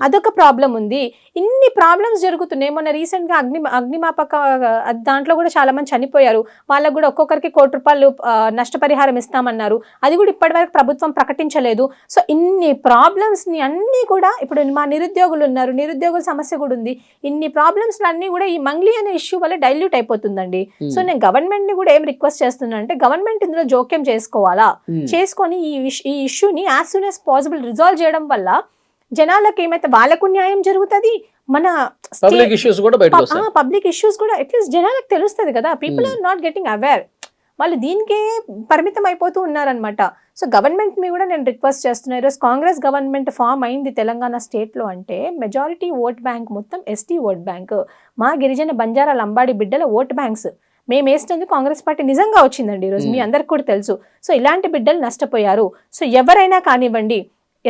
అదొక ప్రాబ్లం ఉంది. ఇన్ని ప్రాబ్లమ్స్ జరుగుతున్నాయి. మొన్న రీసెంట్ గా అగ్నిమాపక దాంట్లో కూడా చాలా మంది చనిపోయారు, వాళ్ళకు కూడా ఒక్కొక్కరికి ₹1 కోటి నష్టపరిహారం ఇస్తామన్నారు, అది కూడా ఇప్పటి వరకు ప్రభుత్వం ప్రకటించలేదు. సో ఇన్ని ప్రాబ్లమ్స్ ని అన్ని కూడా, ఇప్పుడు మా నిరుద్యోగులు ఉన్నారు, నిరుద్యోగుల సమస్య కూడా ఉంది, ఇన్ని ప్రాబ్లమ్స్ అన్ని కూడా ఈ మంగ్లీ అనే ఇష్యూ వల్ల డైల్యూట్ అయిపోతుందండి. సో నేను గవర్నమెంట్ ని కూడా ఏం రిక్వెస్ట్ చేస్తున్నాను అంటే, గవర్నమెంట్ ఇందులో జోక్యం చేసుకోవాలా, చేసుకొని ఈ ఇష్యూని as soon as possible resolve చేయడం వల్ల జనాలకు ఏమైతే వాళ్ళకు న్యాయం జరుగుతుంది, మన పబ్లిక్ ఇష్యూస్ కూడా బయటకు వస్తాయి. పబ్లిక్ ఇష్యూస్ కూడా అట్లీస్ట్ జనాలకు తెలుస్తుంది కదా. People are not getting aware, వాళ్ళు దీనికే పరిమితం అయిపోతూ ఉన్నారనమాట. సో గవర్నమెంట్ మీ కూడా నేను రిక్వెస్ట్ చేస్తున్నాను, ఈరోజు కాంగ్రెస్ గవర్నమెంట్ ఫామ్ అయింది తెలంగాణ స్టేట్లో అంటే మెజారిటీ ఓట్ బ్యాంక్ మొత్తం ఎస్టీ ఓట్ బ్యాంక్, మా గిరిజన బంజారా లంబాడి బిడ్డల ఓట్ బ్యాంక్స్ మేము వేసినందుకు కాంగ్రెస్ పార్టీ నిజంగా వచ్చిందండి ఈరోజు, మీ అందరికి కూడా తెలుసు. సో ఇలాంటి బిడ్డలు నష్టపోయారు. సో ఎవరైనా కానివ్వండి,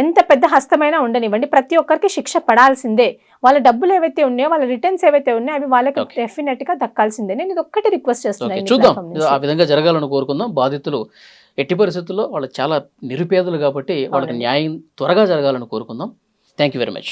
ఎంత పెద్ద హస్తమైనా ఉండనివ్వండి, ప్రతి ఒక్కరికి శిక్ష పడాల్సిందే. వాళ్ళ డబ్బులు ఏవైతే ఉన్నాయో, వాళ్ళ రిటర్న్స్ ఏవైతే ఉన్నాయో అవి వాళ్ళకి డెఫినెట్ గా దక్కాల్సిందే. నేను ఇది ఒక్కటి రిక్వెస్ట్ చేస్తున్నాను. చూద్దాం, ఆ విధంగా జరగాలని కోరుకుందాం. బాధితులు ఎట్టి పరిస్థితుల్లో వాళ్ళు చాలా నిరుపేదలు కాబట్టి వాళ్ళకి న్యాయం త్వరగా జరగాలని కోరుకుందాం. Thank you very much.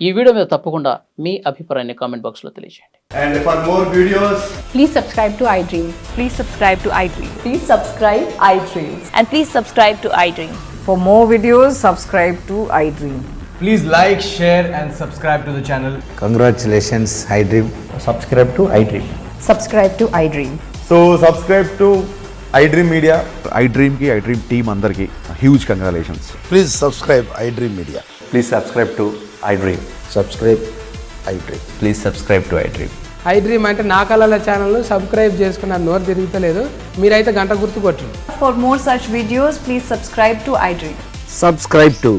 ఈ వీడియో మీద తప్పకుండా మీ అభిప్రాయాన్ని కామెంట్ బాక్స్ లో తెలియజేయండి. And for more videos, Please subscribe to iDream. Please subscribe to iDream. Please subscribe iDream. And please subscribe to iDream. For more videos, subscribe to iDream. Please like, share and subscribe to the channel. Congratulations, iDream. Subscribe to iDream. Subscribe to iDream. so subscribe to iDream Media. iDream team andarki huge congratulations. Please subscribe iDream Media. Please subscribe to iDream. Subscribe iDream. Please subscribe to iDream. iDream అంటే నా కళల ఛానల్ను subscribe చేసుకున్న నోరు తిరుగుతలేదు, మీరైతే గంట గుర్తు కొట్టండి. For more such videos, please subscribe to iDream. Subscribe to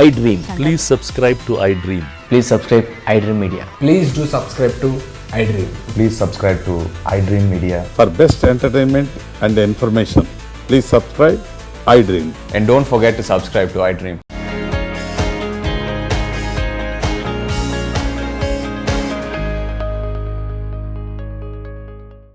iDream. Please subscribe to iDream. Please subscribe iDream Media. Please do subscribe to iDream. Please subscribe to iDream Media. For best entertainment and information, please subscribe iDream. And don't forget to subscribe to iDream.